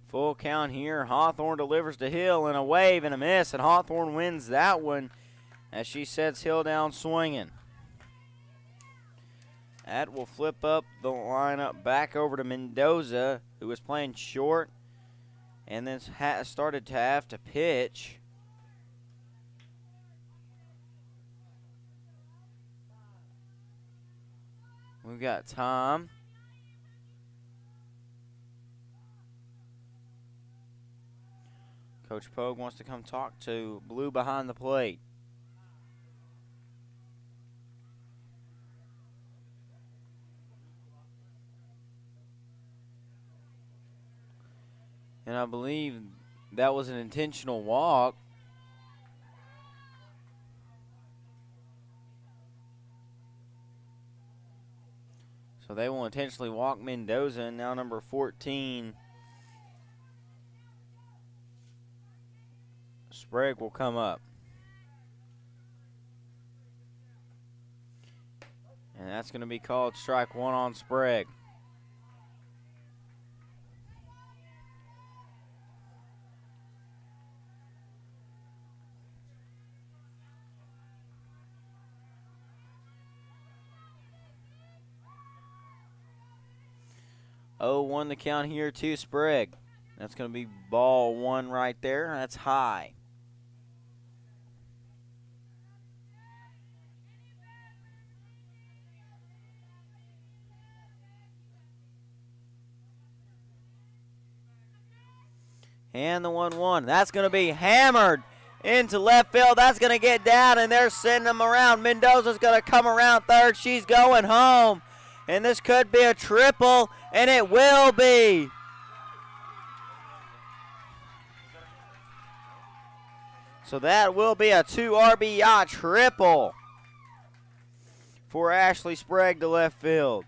Full count here. Hawthorne delivers to Hill and a wave and a miss, and Hawthorne wins that one as she sets Hill down swinging. That will flip up the lineup back over to Mendoza, who was playing short and then started to have to pitch. We've got Tom. Coach Pogue wants to come talk to Blue behind the plate. And I believe that was an intentional walk. So they will intentionally walk Mendoza, and now number 14, Sprague, will come up. And that's going to be called strike one on Sprague. Oh, 1 the count here to Sprague. That's going to be ball one right there. That's high. And the 1-1. That's going to be hammered into left field. That's going to get down, and they're sending them around. Mendoza's going to come around third. She's going home. And this could be a triple, and it will be. So that will be a 2 RBI triple for Ashley Sprague to left field.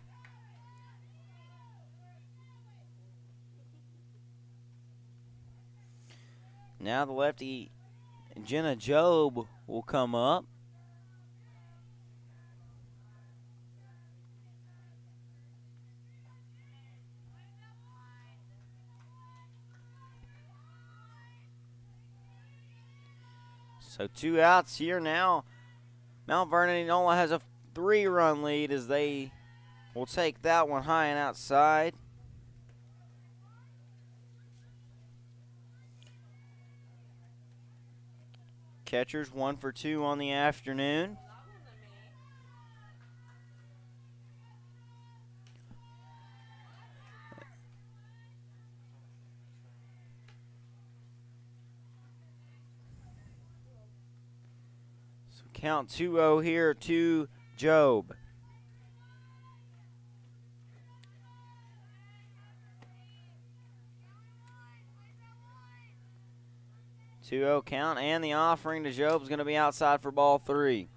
Now the lefty, Jenna Job, will come up. So 2 outs here now. Mount Vernon Enola has a 3-run lead as they will take that one high and outside. Catchers 1 for 2 on the afternoon. So count 2-0 here to Job. Two-0 count, and the offering to Job is going to be outside for ball 3.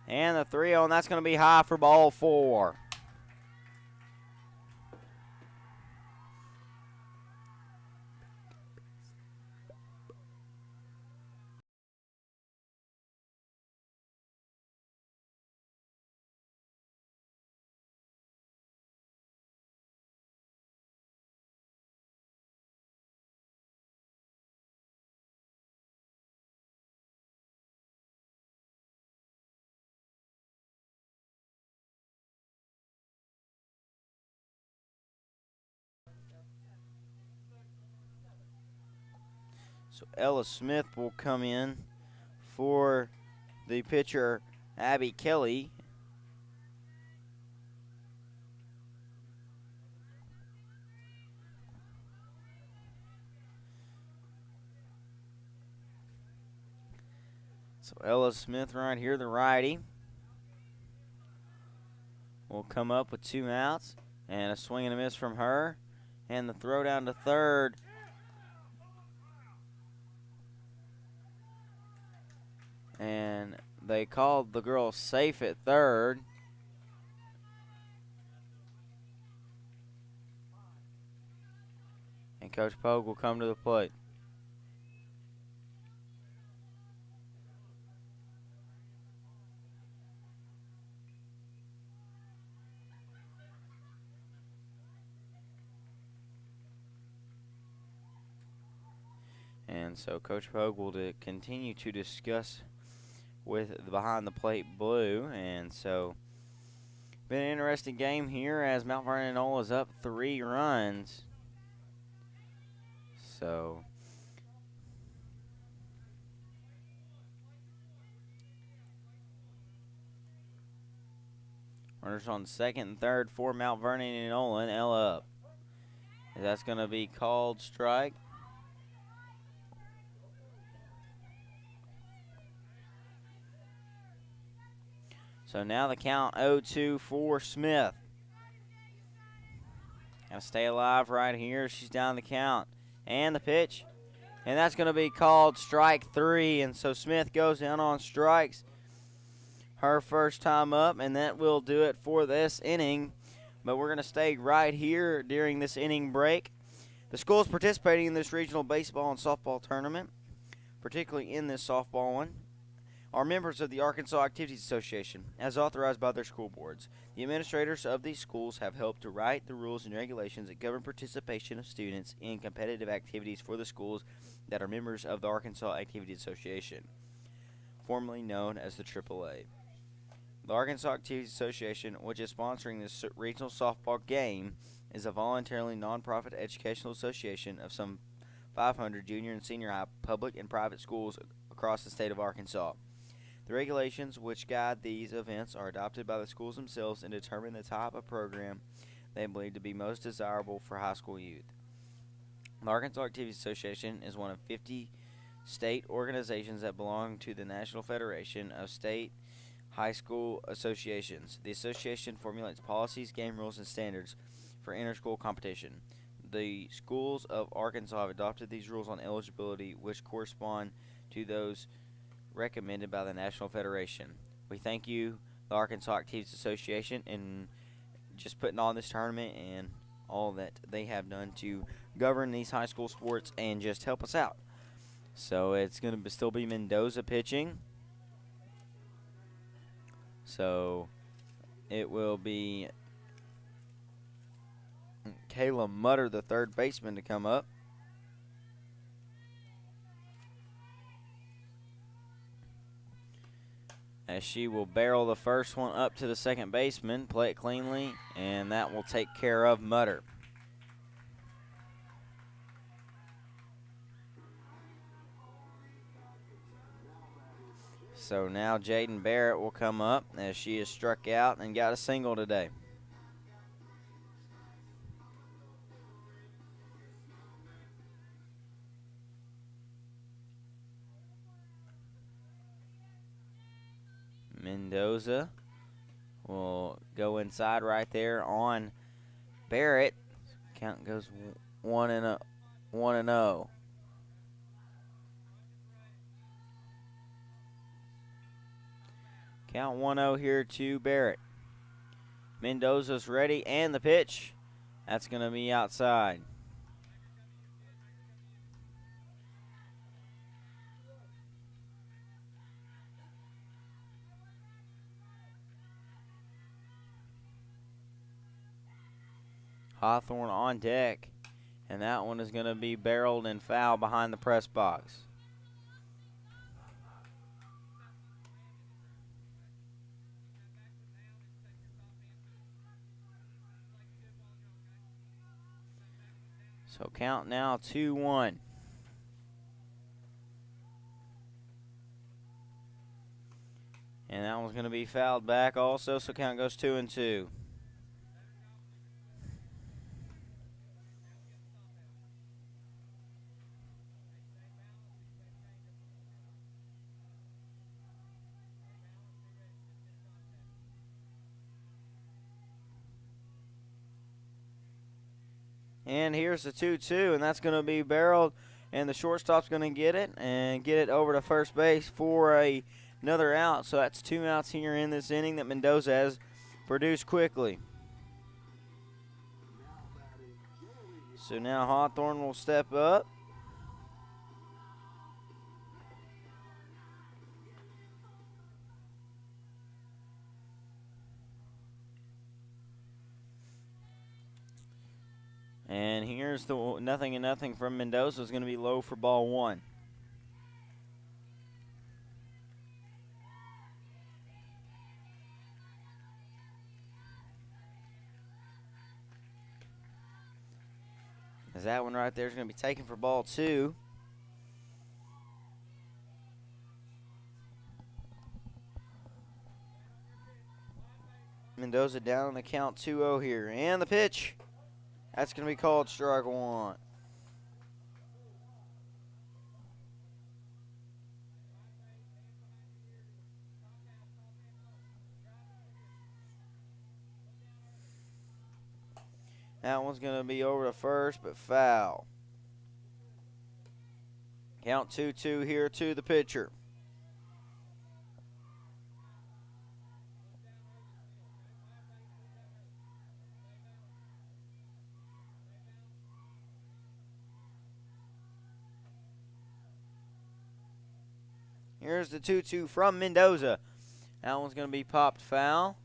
And the 3-0, and that's going to be high for ball 4. So Ella Smith will come in for the pitcher, Abby Kelly. So Ella Smith right here, the righty, will come up with 2 outs. And a swing and a miss from her. And the throw down to third. And they called the girl safe at third. And Coach Pogue will come to the plate. And so Coach Pogue will continue to discuss with the behind the plate blue. And so been an interesting game here as Mount Vernon Enola is up 3 runs. So runners on second and third for Mount Vernon Enola, and Ella up. That's going to be called strike. So now the count 0-2 for Smith. Gotta stay alive right here. She's down the count. And the pitch. And that's going to be called strike 3. And so Smith goes down on strikes. Her first time up. And that will do it for this inning. But we're going to stay right here during this inning break. The schools participating in this regional baseball and softball tournament, particularly in this softball one, are members of the Arkansas Activities Association, as authorized by their school boards. The administrators of these schools have helped to write the rules and regulations that govern participation of students in competitive activities for the schools that are members of the Arkansas Activities Association, formerly known as the AAA. The Arkansas Activities Association, which is sponsoring this regional softball game, is a voluntarily nonprofit educational association of some 500 junior and senior high public and private schools across the state of Arkansas. The regulations which guide these events are adopted by the schools themselves and determine the type of program they believe to be most desirable for high school youth. The Arkansas Activities Association is one of 50 state organizations that belong to the National Federation of State High School Associations. The association formulates policies, game rules, and standards for inter-school competition. The schools of Arkansas have adopted these rules on eligibility, which correspond to those recommended by the National Federation. We thank you, the Arkansas Activities Association, in just putting on this tournament and all that they have done to govern these high school sports and just help us out. So it's going to still be Mendoza pitching. So it will be Kayla Mutter, the third baseman, to come up. As she will barrel the first one up to the second baseman, play it cleanly, and that will take care of Mutter. So now Jaden Barrett will come up as she is struck out and got a single today. Mendoza will go inside right there on Barrett. Count goes 1-0. Count 1-0 here to Barrett. Mendoza's ready, and the pitch. That's going to be outside. Hawthorne on deck, and that one is going to be barreled and foul behind the press box. So count now 2-1. And that one's going to be fouled back also, so count goes 2-2. And here's the 2-2, and that's going to be barreled, and the shortstop's going to get it and get it over to first base for another out. So that's 2 outs here in this inning that Mendoza has produced quickly. So now Hawthorne will step up. And here's the 0-0 from Mendoza. Is going to be low for ball 1. As that one right there is going to be taken for ball 2. Mendoza down on the count 2-0 here. And the pitch. That's going to be called strike 1. That one's going to be over to first, but foul. Count 2-2 here to the pitcher. Here's the 2-2 from Mendoza. That one's going to be popped foul.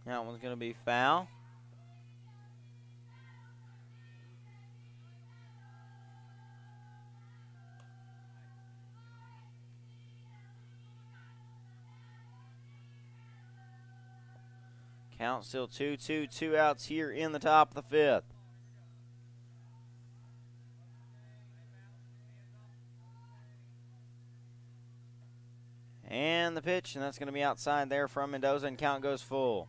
That one's going to be foul. Count still 2-2, 2 outs here in the top of the 5th. And the pitch, and that's going to be outside there from Mendoza, and count goes full.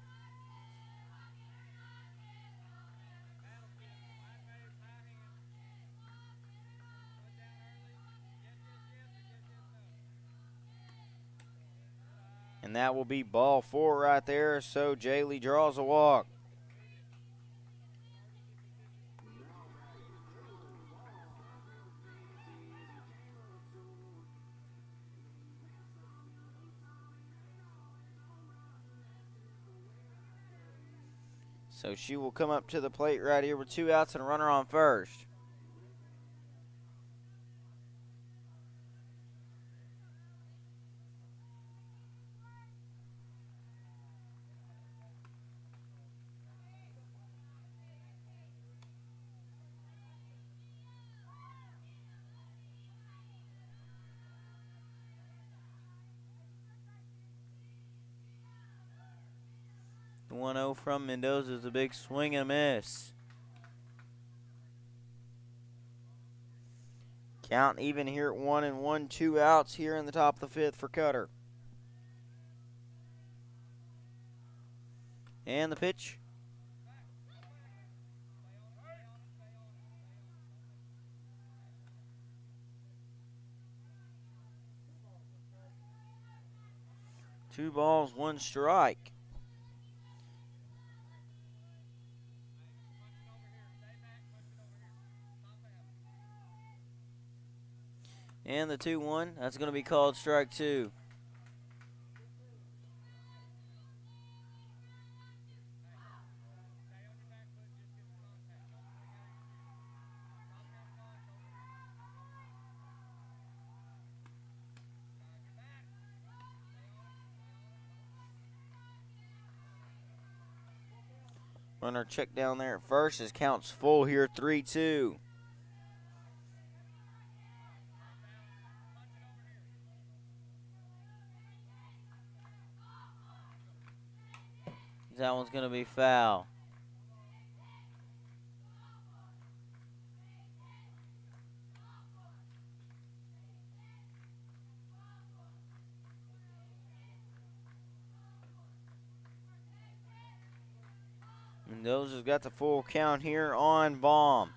And that will be ball 4 right there, so Jaylee draws a walk. So she will come up to the plate right here with 2 outs and a runner on first. The 1-0 from Mendoza is a big swing and a miss. Count even here at 1-1, 2 outs here in the top of the 5th for Cutter. And the pitch. Two balls, one strike. And the 2-1, that's going to be called strike 2. Runner check down there at first. His count's full here, 3-2. That one's going to be foul. Mendoza's got the full count here on Baum.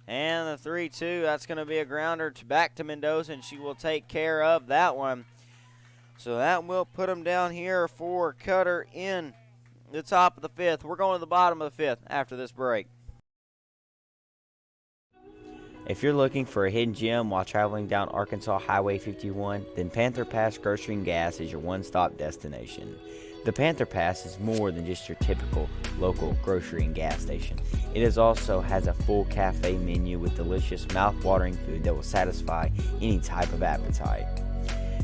And the 3-2, that's going to be a grounder back to Mendoza, and she will take care of that one. So that will put them down here for Cutter in the top of the 5th. We're going to the bottom of the 5th after this break. If you're looking for a hidden gem while traveling down Arkansas Highway 51, then Panther Pass Grocery and Gas is your one-stop destination. The Panther Pass is more than just your typical local grocery and gas station. It also has a full cafe menu with delicious, mouth-watering food that will satisfy any type of appetite.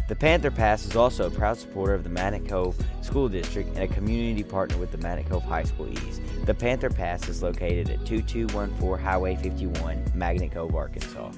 The Panther Pass is also a proud supporter of the Magnet Cove School District and a community partner with the Magnet Cove High School East. The Panther Pass is located at 2214 Highway 51, Magnet Cove, Arkansas.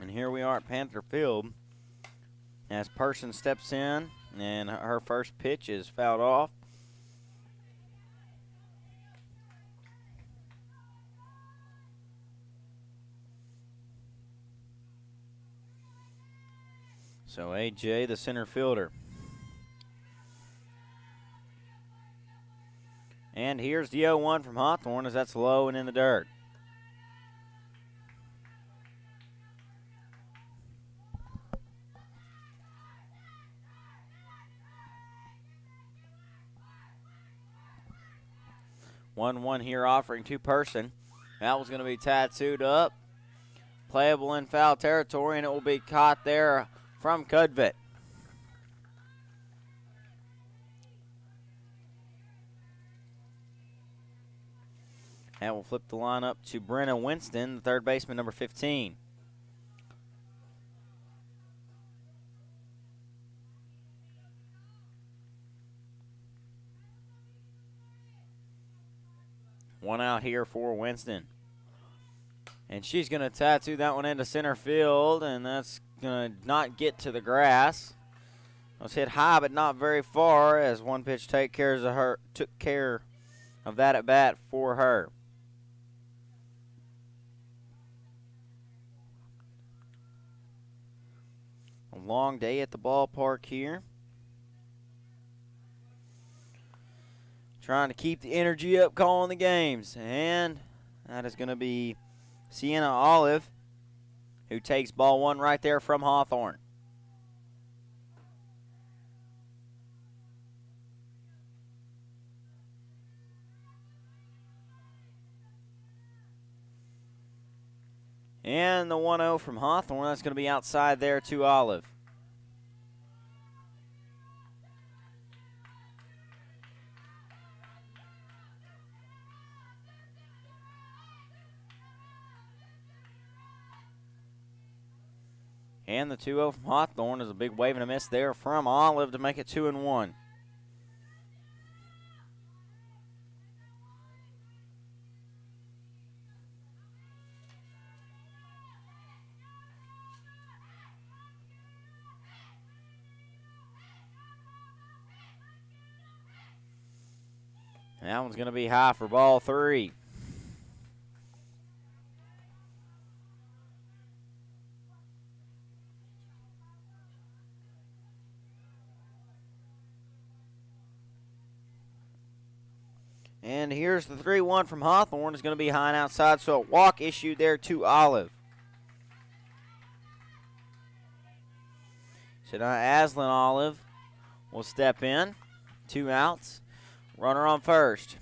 And here we are at Panther Field as Person steps in, and her first pitch is fouled off. So AJ, the center fielder. And here's the 0-1 from Hawthorne as that's low and in the dirt. One here offering to Person. That was going to be tattooed up. Playable in foul territory, and it will be caught there from Cudvett. That will flip the line up to Brenna Winston, the third baseman, number 15. One out here for Winston. And she's going to tattoo that one into center field, and that's going to not get to the grass. Was hit high, but not very far, as one pitch took care of that at bat for her. A long day at the ballpark here. Trying to keep the energy up, calling the games. And that is going to be Sienna Olive, who takes ball one right there from Hawthorne. And the 1-0 from Hawthorne, that's going to be outside there to Olive. And the 2-0 from Hawthorne is a big wave and a miss there from Olive to make it 2-1. That one's going to be high for ball 3. And here's the 3-1 from Hawthorne. It's going to be high and outside, so a walk issued there to Olive. So now Aslan Olive will step in. 2 outs. Runner on first.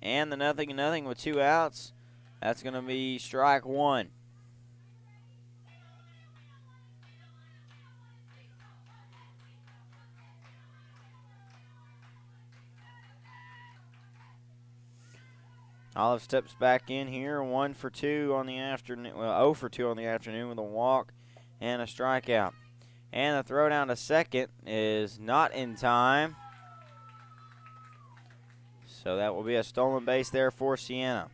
And the 0-0 with 2 outs. That's going to be strike 1. Olive steps back in here, 1 for 2 on the afternoon. Well, 0 for 2 on the afternoon with a walk and a strikeout. And the throw down to second is not in time. So that will be a stolen base there for Sienna.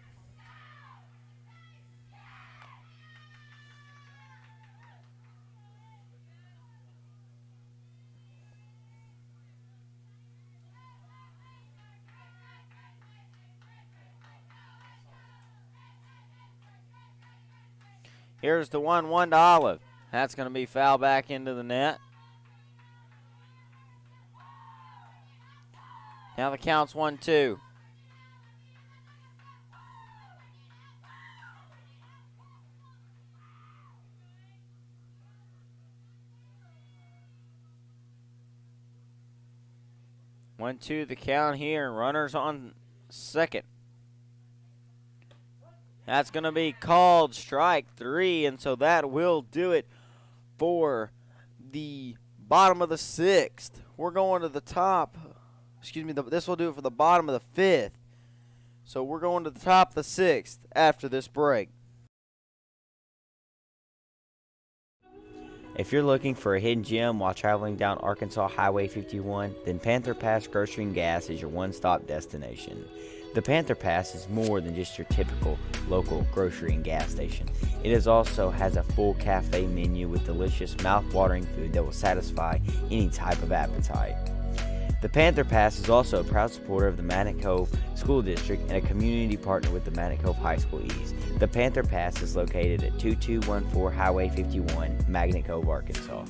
Here's the 1-1 to Olive. That's going to be foul back into the net. Now the count's 1-2. The count here. Runners on second. That's going to be called strike 3, and so that will do it for the bottom of the 6th. We're going to the top. This will do it for the bottom of the 5th. So we're going to the top of the 6th after this break. If you're looking for a hidden gem while traveling down Arkansas Highway 51, then Panther Pass Grocery and Gas is your one-stop destination. The Panther Pass is more than just your typical local grocery and gas station. It also has a full cafe menu with delicious mouth-watering food that will satisfy any type of appetite. The Panther Pass is also a proud supporter of the Magnet Cove School District and a community partner with the Magnet Cove High School East. The Panther Pass is located at 2214 Highway 51, Magnet Cove, Arkansas.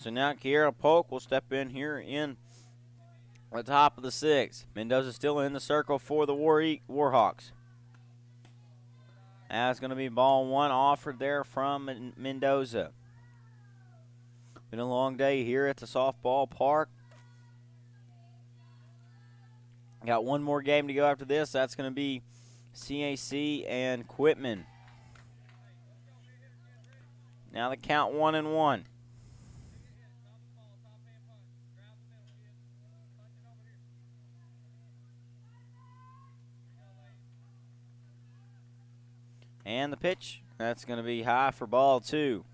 So now Kiera Polk will step in here in at the top of the sixth. Mendoza still in the circle for the Warhawks. That's going to be ball one offered there from Mendoza. Been a long day here at the softball park. Got one more game to go after this. That's going to be CAC and Quitman. Now the count 1-1. And the pitch, that's going to be high for ball two.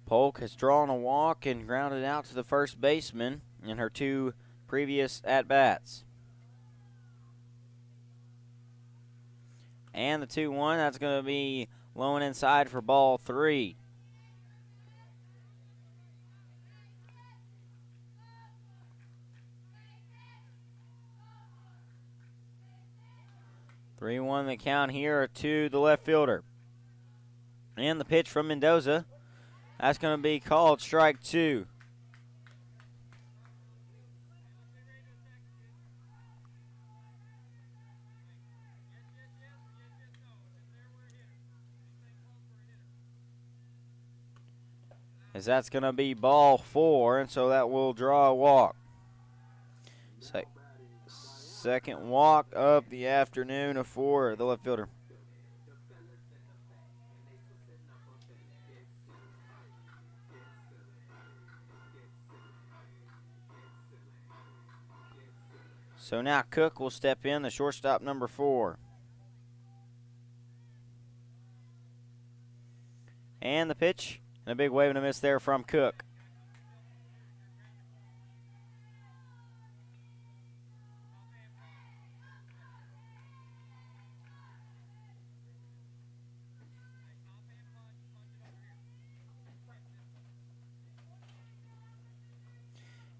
Polk has drawn a walk and grounded out to the first baseman in her two previous at-bats. And the 2-1, that's going to be low and inside for ball three. Three one the count here to the left fielder. And the pitch from Mendoza. That's going to be called strike two. As that's going to be ball four, and so that will draw a walk. Second walk of the afternoon for the left fielder. So now Cook will step in, the shortstop number 4. And the pitch, and a big wave and a miss there from Cook.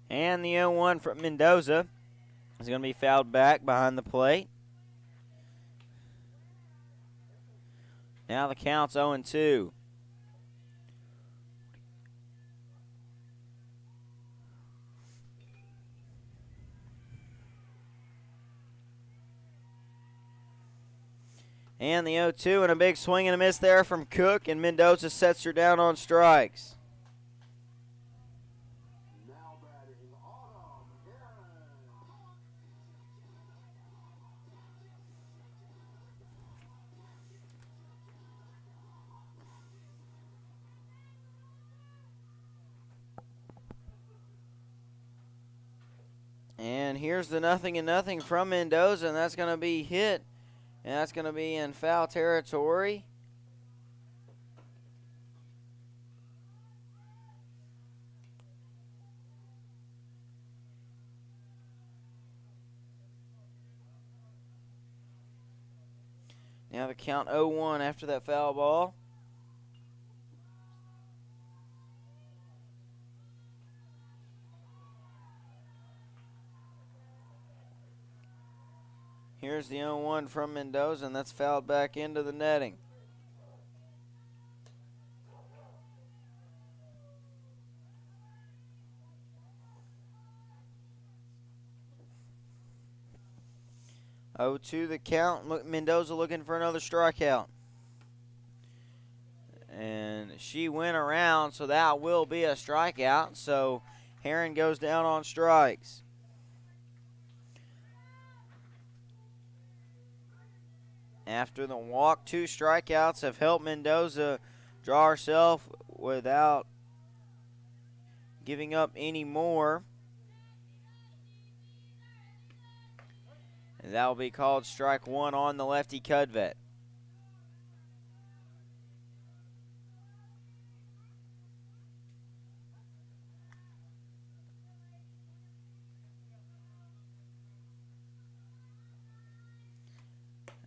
And the 0-1 from Mendoza is going to be fouled back behind the plate. Now the count's 0-2. And the 0-2 and a big swing and a miss there from Cook, and Mendoza sets her down on strikes. And here's the 0-0 from Mendoza, and that's going to be hit. And that's going to be in foul territory. Now the count 0-1 after that foul ball. Here's the 0-1 from Mendoza, and that's fouled back into the netting. Oh, to the count. Mendoza looking for another strikeout. And she went around, so that will be a strikeout. So Heron goes down on strikes. After the walk, 2 strikeouts have helped Mendoza draw herself without giving up any more. And that will be called strike 1 on the lefty Cudvet.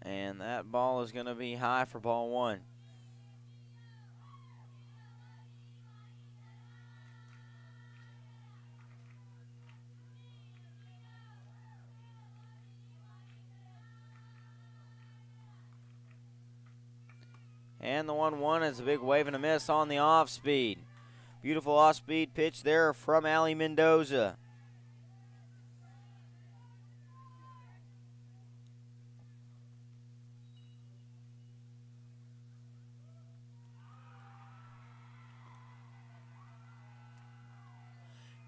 And that ball is going to be high for ball 1. And the 1-1 is a big wave and a miss on the off speed. Beautiful off-speed pitch there from Allie Mendoza.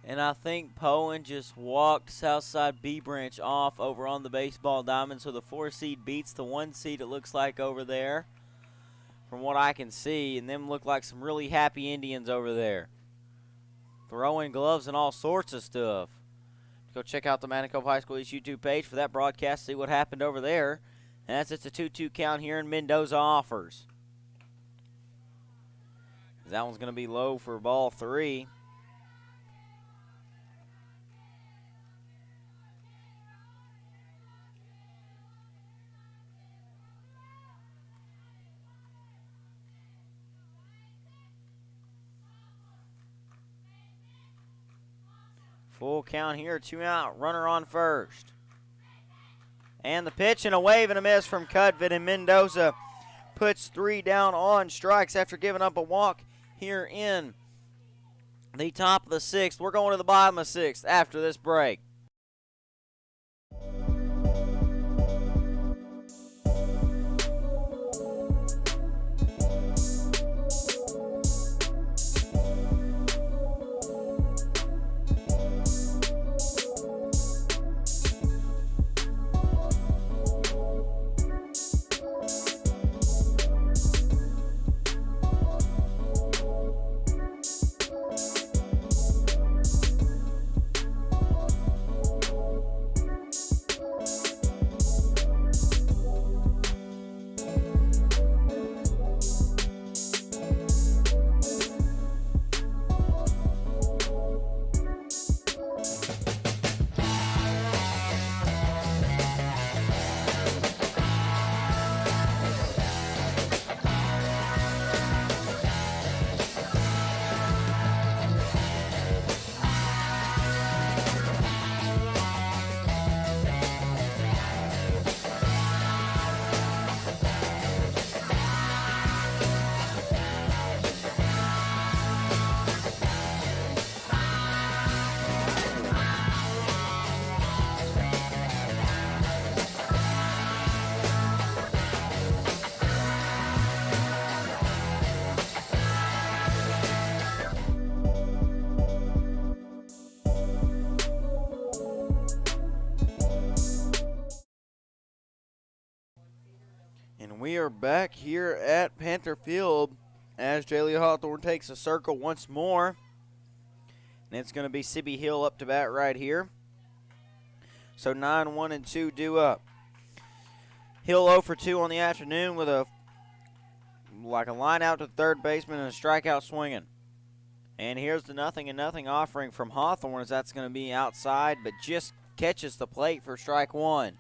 And I think Poen just walked Southside B Branch off over on the baseball diamond. So the 4 seed beats the 1 seed, it looks like, over there. From what I can see. And them look like some really happy Indians over there. Throwing gloves and all sorts of stuff. Go check out the Manitoba High School East YouTube page for that broadcast. See what happened over there. And that's it's a 2-2 count here in Mendoza offers. That one's going to be low for ball 3. Full count here, 2 out, runner on first. And the pitch and a wave and a miss from Cudvit, and Mendoza puts 3 down on strikes after giving up a walk here in the top of the 6th. We're going to the bottom of 6th after this break. We are back here at Panther Field as Jalea Hawthorne takes a circle once more. And it's going to be Sibby Hill up to bat right here. So 9-1-2 due up. Hill 0 for 2 on the afternoon with a line out to third baseman and a strikeout swinging. And here's the 0-0 offering from Hawthorne as that's going to be outside, but just catches the plate for strike 1.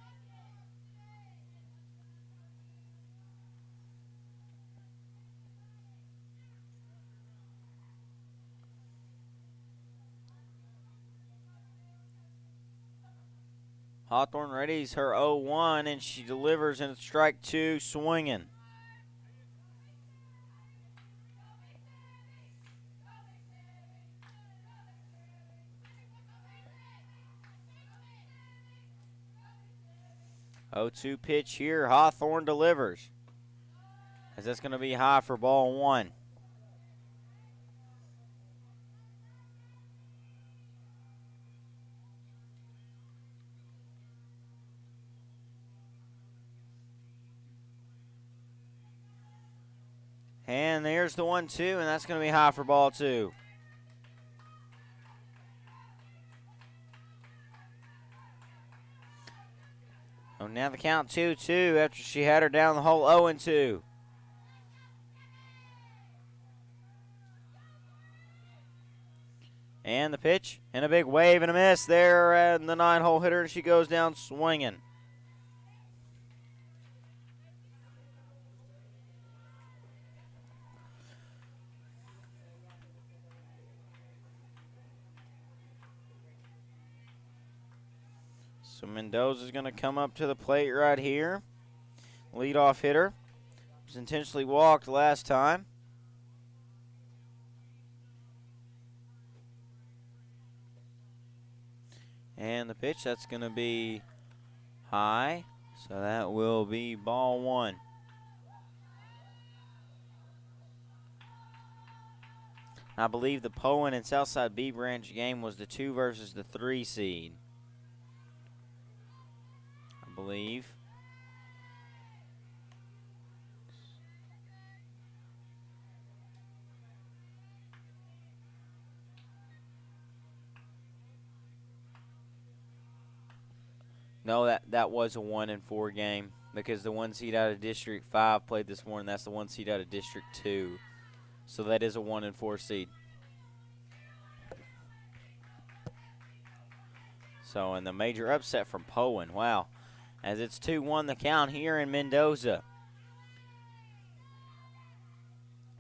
Hawthorne readies her 0-1, and she delivers in strike 2, swinging. Oh, 2 pitch here. Hawthorne delivers. As that's going to be high for ball 1. And there's the 1-2, and that's going to be high for ball 2. Oh, now the count 2-2 after she had her down the hole 0-2. And the pitch, and a big wave and a miss there at the 9-hole hitter, and she goes down swinging. So Mendoza's going to come up to the plate right here. Leadoff hitter. Was intentionally walked last time. And the pitch, that's going to be high. So that will be ball 1. I believe the Poen and Southside B Branch game was the 2 versus the 3 seed. I believe. No, that was a 1 and 4 game because the 1 seed out of District 5 played this morning. That's the 1 seed out of District 2. So that is a 1 and 4 seed. So, and the major upset from Poen. Wow. As it's 2-1 the count here in Mendoza.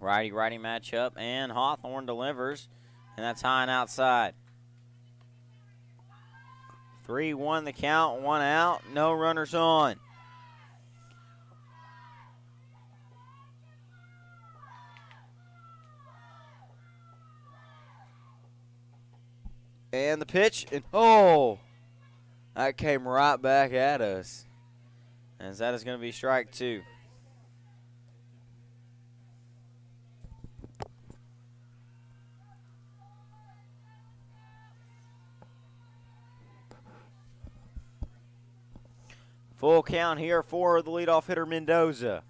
Righty-righty matchup, and Hawthorne delivers, and that's high and outside. 3-1 the count, 1 out, no runners on. And the pitch, and oh, that came right back at us. As that is going to be strike 2. Full count here for the leadoff hitter, Mendoza.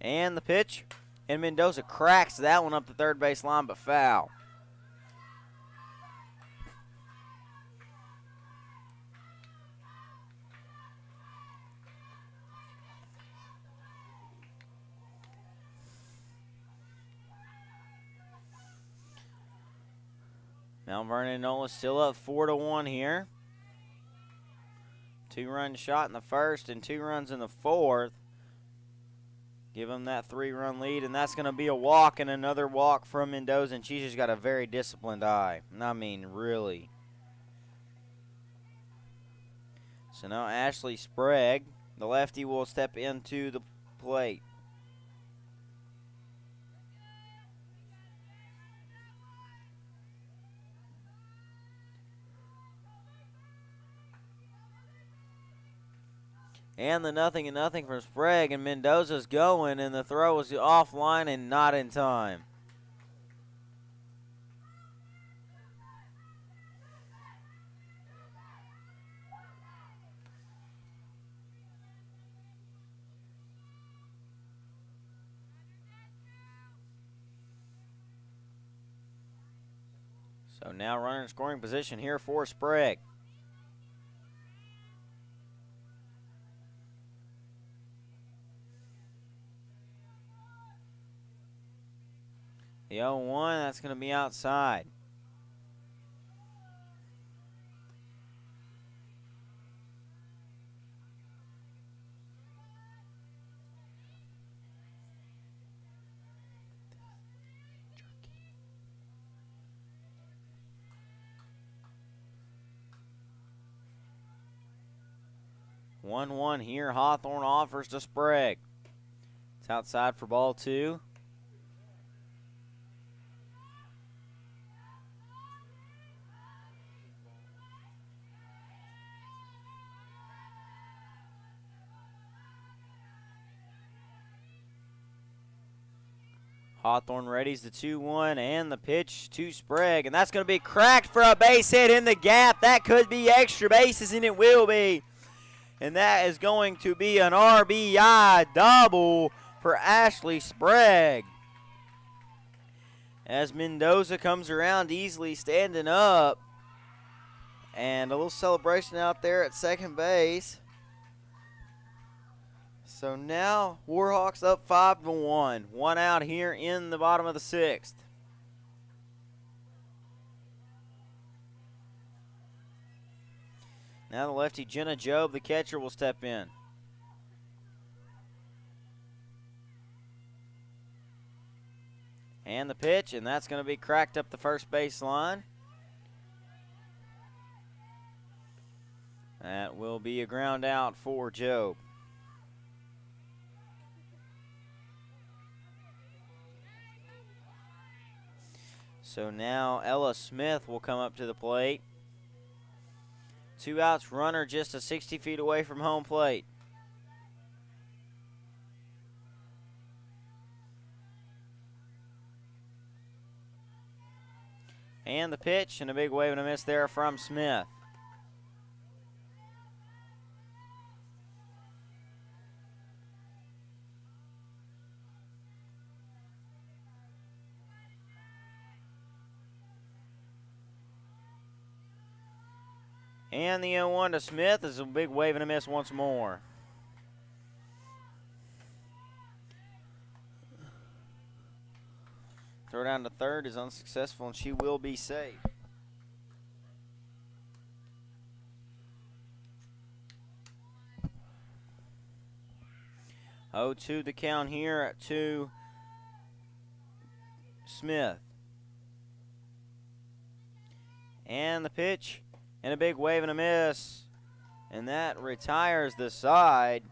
And the pitch. And Mendoza cracks that one up the third base line, but foul. Vernon Enola still up 4-1 here. 2-run shot in the first and 2 runs in the fourth. Give them that 3-run lead, and that's going to be a walk and another walk from Mendoza, and she's just got a very disciplined eye. I mean, really. So now Ashley Sprague, the lefty, will step into the plate. And the 0-0 from Sprague, and Mendoza's going, and the throw was offline and not in time. So now runner in scoring position here for Sprague. The 0-1, that's going to be outside. One here. Hawthorne offers to Sprague. It's outside for ball 2. Hawthorne readies the 2-1 and the pitch to Sprague, and that's going to be cracked for a base hit in the gap. That could be extra bases, and it will be. And that is going to be an RBI double for Ashley Sprague. As Mendoza comes around easily standing up, and a little celebration out there at second base. So now Warhawks up 5-1. 1 out here in the bottom of the 6th. Now the lefty Jenna Job, the catcher, will step in. And the pitch, and that's going to be cracked up the first base line. That will be a ground out for Job. So now Ella Smith will come up to the plate. 2 outs, runner just 60 feet away from home plate. And the pitch, and a big wave and a miss there from Smith. And the 0-1 to Smith is a big wave and a miss once more. Throw down to third is unsuccessful, and she will be safe. 0-2 the count here to Smith. And the pitch, and a big wave and a miss. And that retires the side.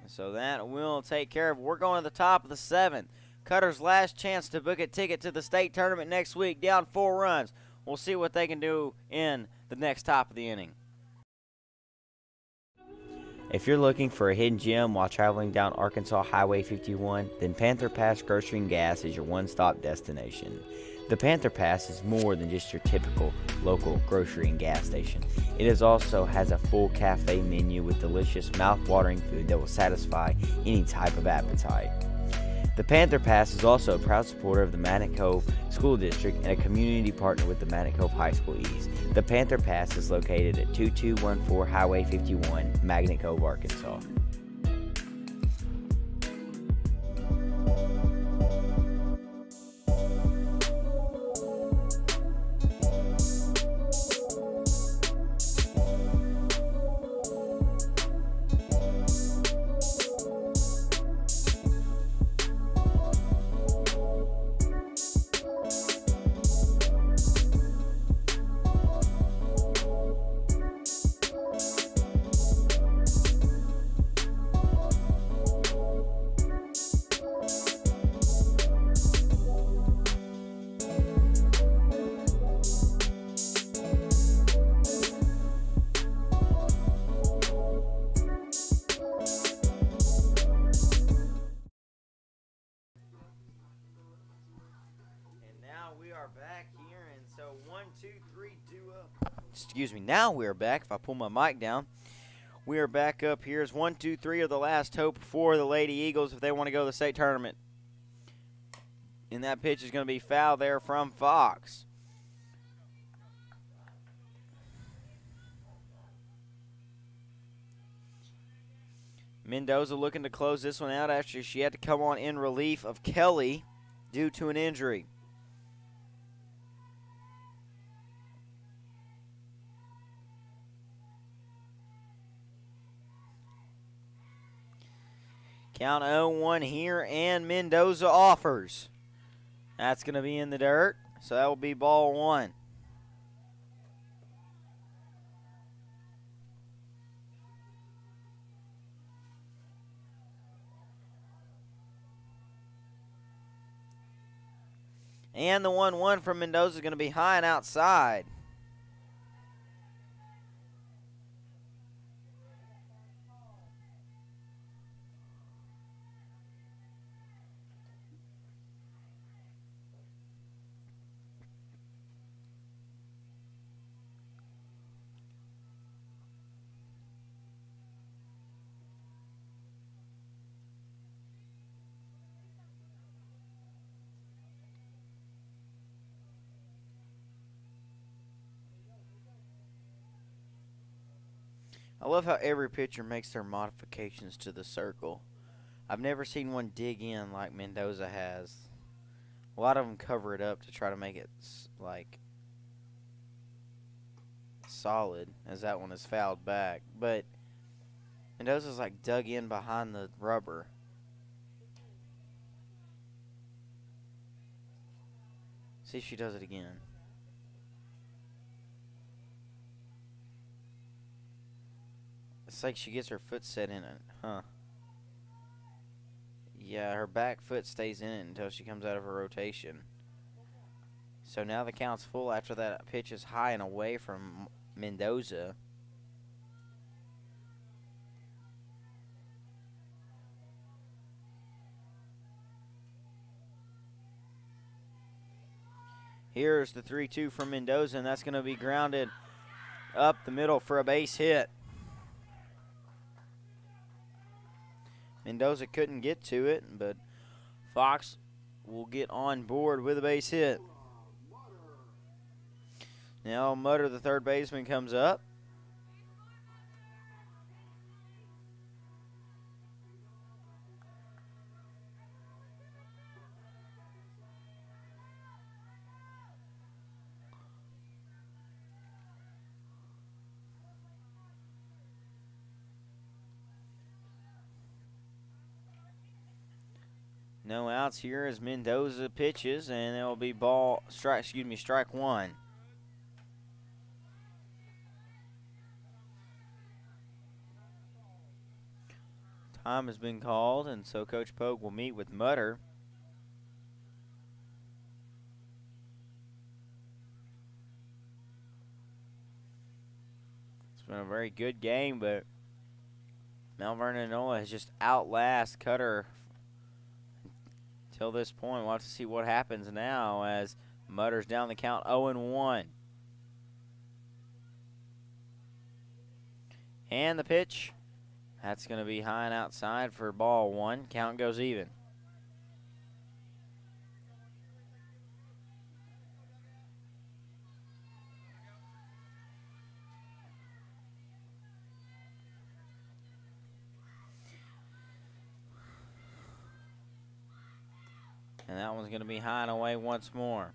So that will take care of it. We're going to the top of the 7th. Cutter's last chance to book a ticket to the state tournament next week, down 4 runs. We'll see what they can do in the next top of the inning. If you're looking for a hidden gem while traveling down Arkansas Highway 51, then Panther Pass Grocery and Gas is your one-stop destination. The Panther Pass is more than just your typical local grocery and gas station. It also has a full cafe menu with delicious mouth-watering food that will satisfy any type of appetite. The Panther Pass is also a proud supporter of the Magnet Cove School District and a community partner with the Magnet Cove High School East. The Panther Pass is located at 2214 Highway 51, Magnet Cove, Arkansas. Excuse me, now we're back. If I pull my mic down, we are back up here. It's 1, 2, 3 of the last hope for the Lady Eagles if they want to go to the state tournament. And that pitch is going to be foul there from Fox. Mendoza looking to close this one out after she had to come on in relief of Kelly due to an injury. Count 0-1 here, and Mendoza offers. That's going to be in the dirt, so that will be ball 1. And the 1-1 from Mendoza is going to be high and outside. I love how every pitcher makes their modifications to the circle. I've never seen one dig in like Mendoza has. A lot of them cover it up to try to make it like solid, as that one is fouled back. But Mendoza's like dug in behind the rubber. See if she does it again. It's like she gets her foot set in it, huh? Yeah, her back foot stays in it until she comes out of her rotation. So now the count's full after that pitch is high and away from Mendoza. Here's the 3-2 from Mendoza, and that's going to be grounded up the middle for a base hit. Mendoza couldn't get to it, but Fox will get on board with a base hit. Now Mutter, the third baseman, comes up. No outs here as Mendoza pitches, and it will be strike one. Time has been called, and so Coach Pogue will meet with Mutter. It's been a very good game, but Malvern Enola has just outlasted Cutter till this point. We'll have to see what happens now as Mutter's down the count 0-1. And the pitch. That's going to be high and outside for ball one. Count goes even. And that one's going to be high and away once more.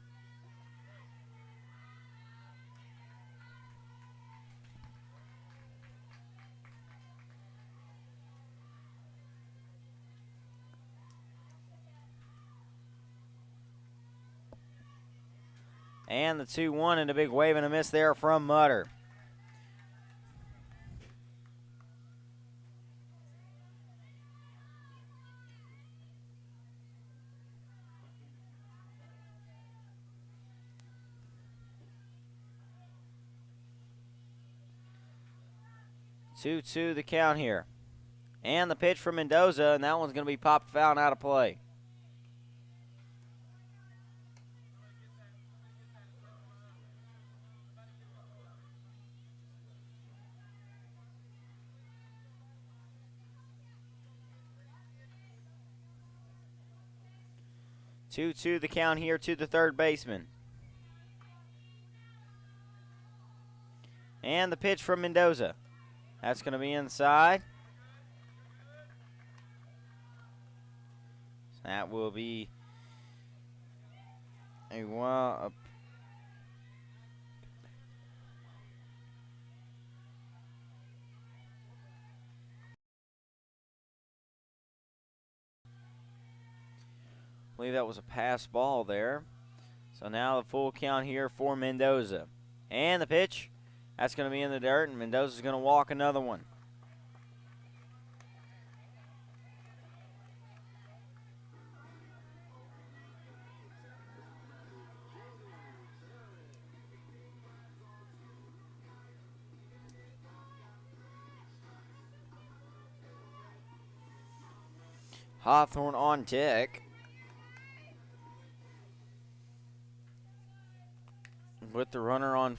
And the 2-1 and a big wave and a miss there from Mutter. Two-two the count here. And the pitch from Mendoza, and that one's going to be popped foul and out of play. Two-two the count here to the third baseman. And the pitch from Mendoza. That's going to be inside. That will be a I believe that was a pass ball there. So now the full count here for Mendoza. And the pitch. That's going to be in the dirt, and Mendoza's going to walk another one. Hawthorne on deck. With the runner on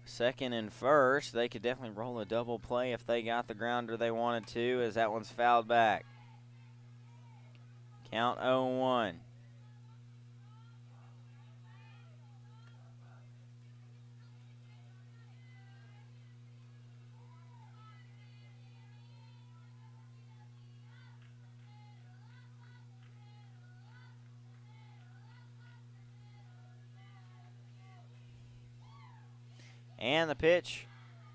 second and first, they could definitely roll a double play if they got the grounder they wanted to, as that one's fouled back. Count 0-1. And the pitch.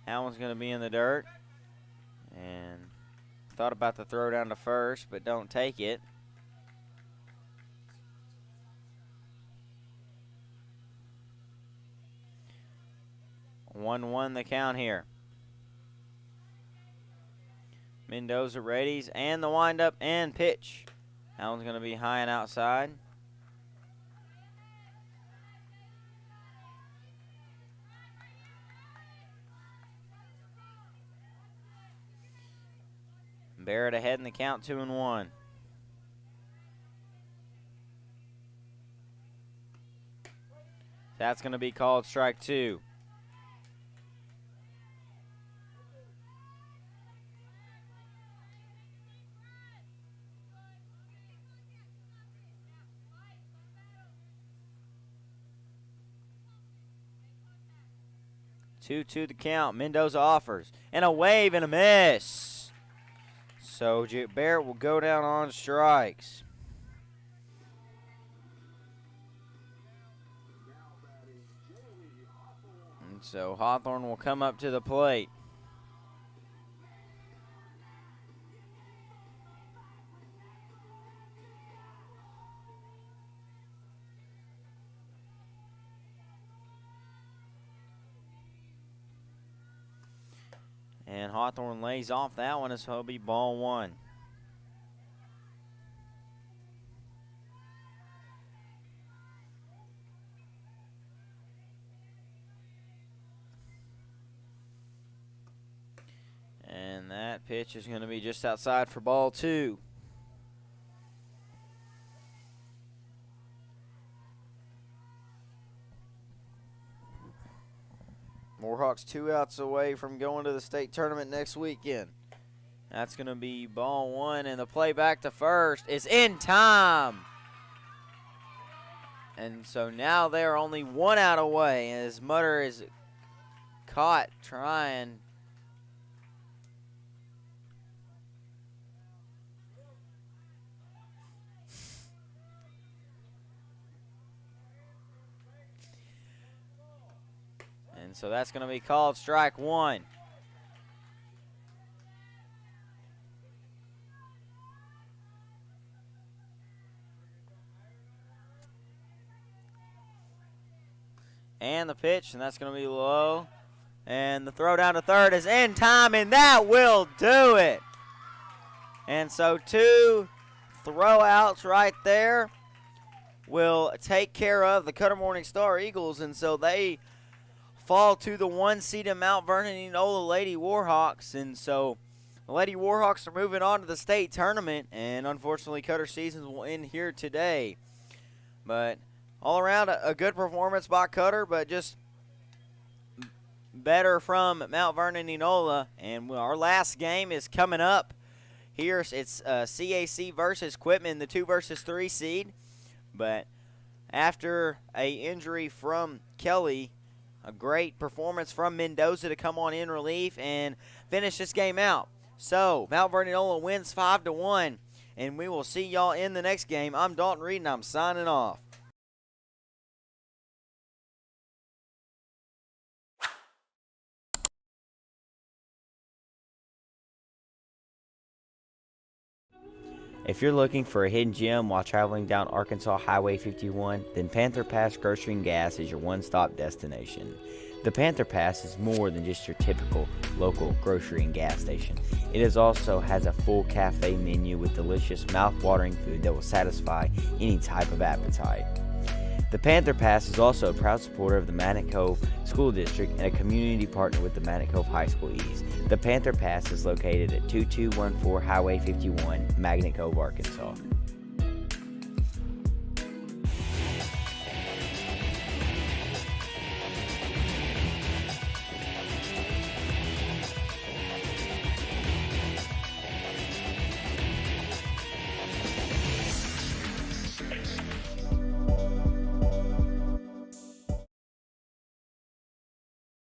That one's going to be in the dirt. And thought about the throw down to first, but don't take it. One the count here. Mendoza readies, and the windup and pitch. That one's going to be high and outside. Barrett ahead in the count, 2-1. That's going to be called strike 2. Two the count. Mendoza offers. And a wave and a miss. So Barrett will go down on strikes. And so Hawthorne will come up to the plate. And Hawthorne lays off that one, as he'll be ball 1. And that pitch is going to be just outside for ball 2. Warhawks 2 outs away from going to the state tournament next weekend. That's going to be ball 1, and the play back to first is in time. And so now they're only 1 out away as Mutter is caught trying. And so that's going to be called strike 1. And the pitch, and that's going to be low. And the throw down to third is in time, and that will do it. And so 2 throwouts right there will take care of the Cutter Morning Star Eagles, and so they fall to the 1 seed in Mount Vernon Enola Lady Warhawks. And so the Lady Warhawks are moving on to the state tournament, and unfortunately Cutter seasons will end here today. But all around a good performance by Cutter, but just better from Mount Vernon Enola. And our last game is coming up here. It's CAC versus Quitman, the 2 versus 3 seed. But after a injury from Kelly, a great performance from Mendoza to come on in relief and finish this game out. So Mount Vernon Enola wins 5-1, and we will see y'all in the next game. I'm Dalton Reed, and I'm signing off. If you're looking for a hidden gem while traveling down Arkansas Highway 51, then Panther Pass Grocery and Gas is your one-stop destination. The Panther Pass is more than just your typical local grocery and gas station. It also has a full cafe menu with delicious, mouth-watering food that will satisfy any type of appetite. The Panther Pass is also a proud supporter of the Magnet Cove School District and a community partner with the Magnet Cove High School East. The Panther Pass is located at 2214 Highway 51, Magnet Cove, Arkansas.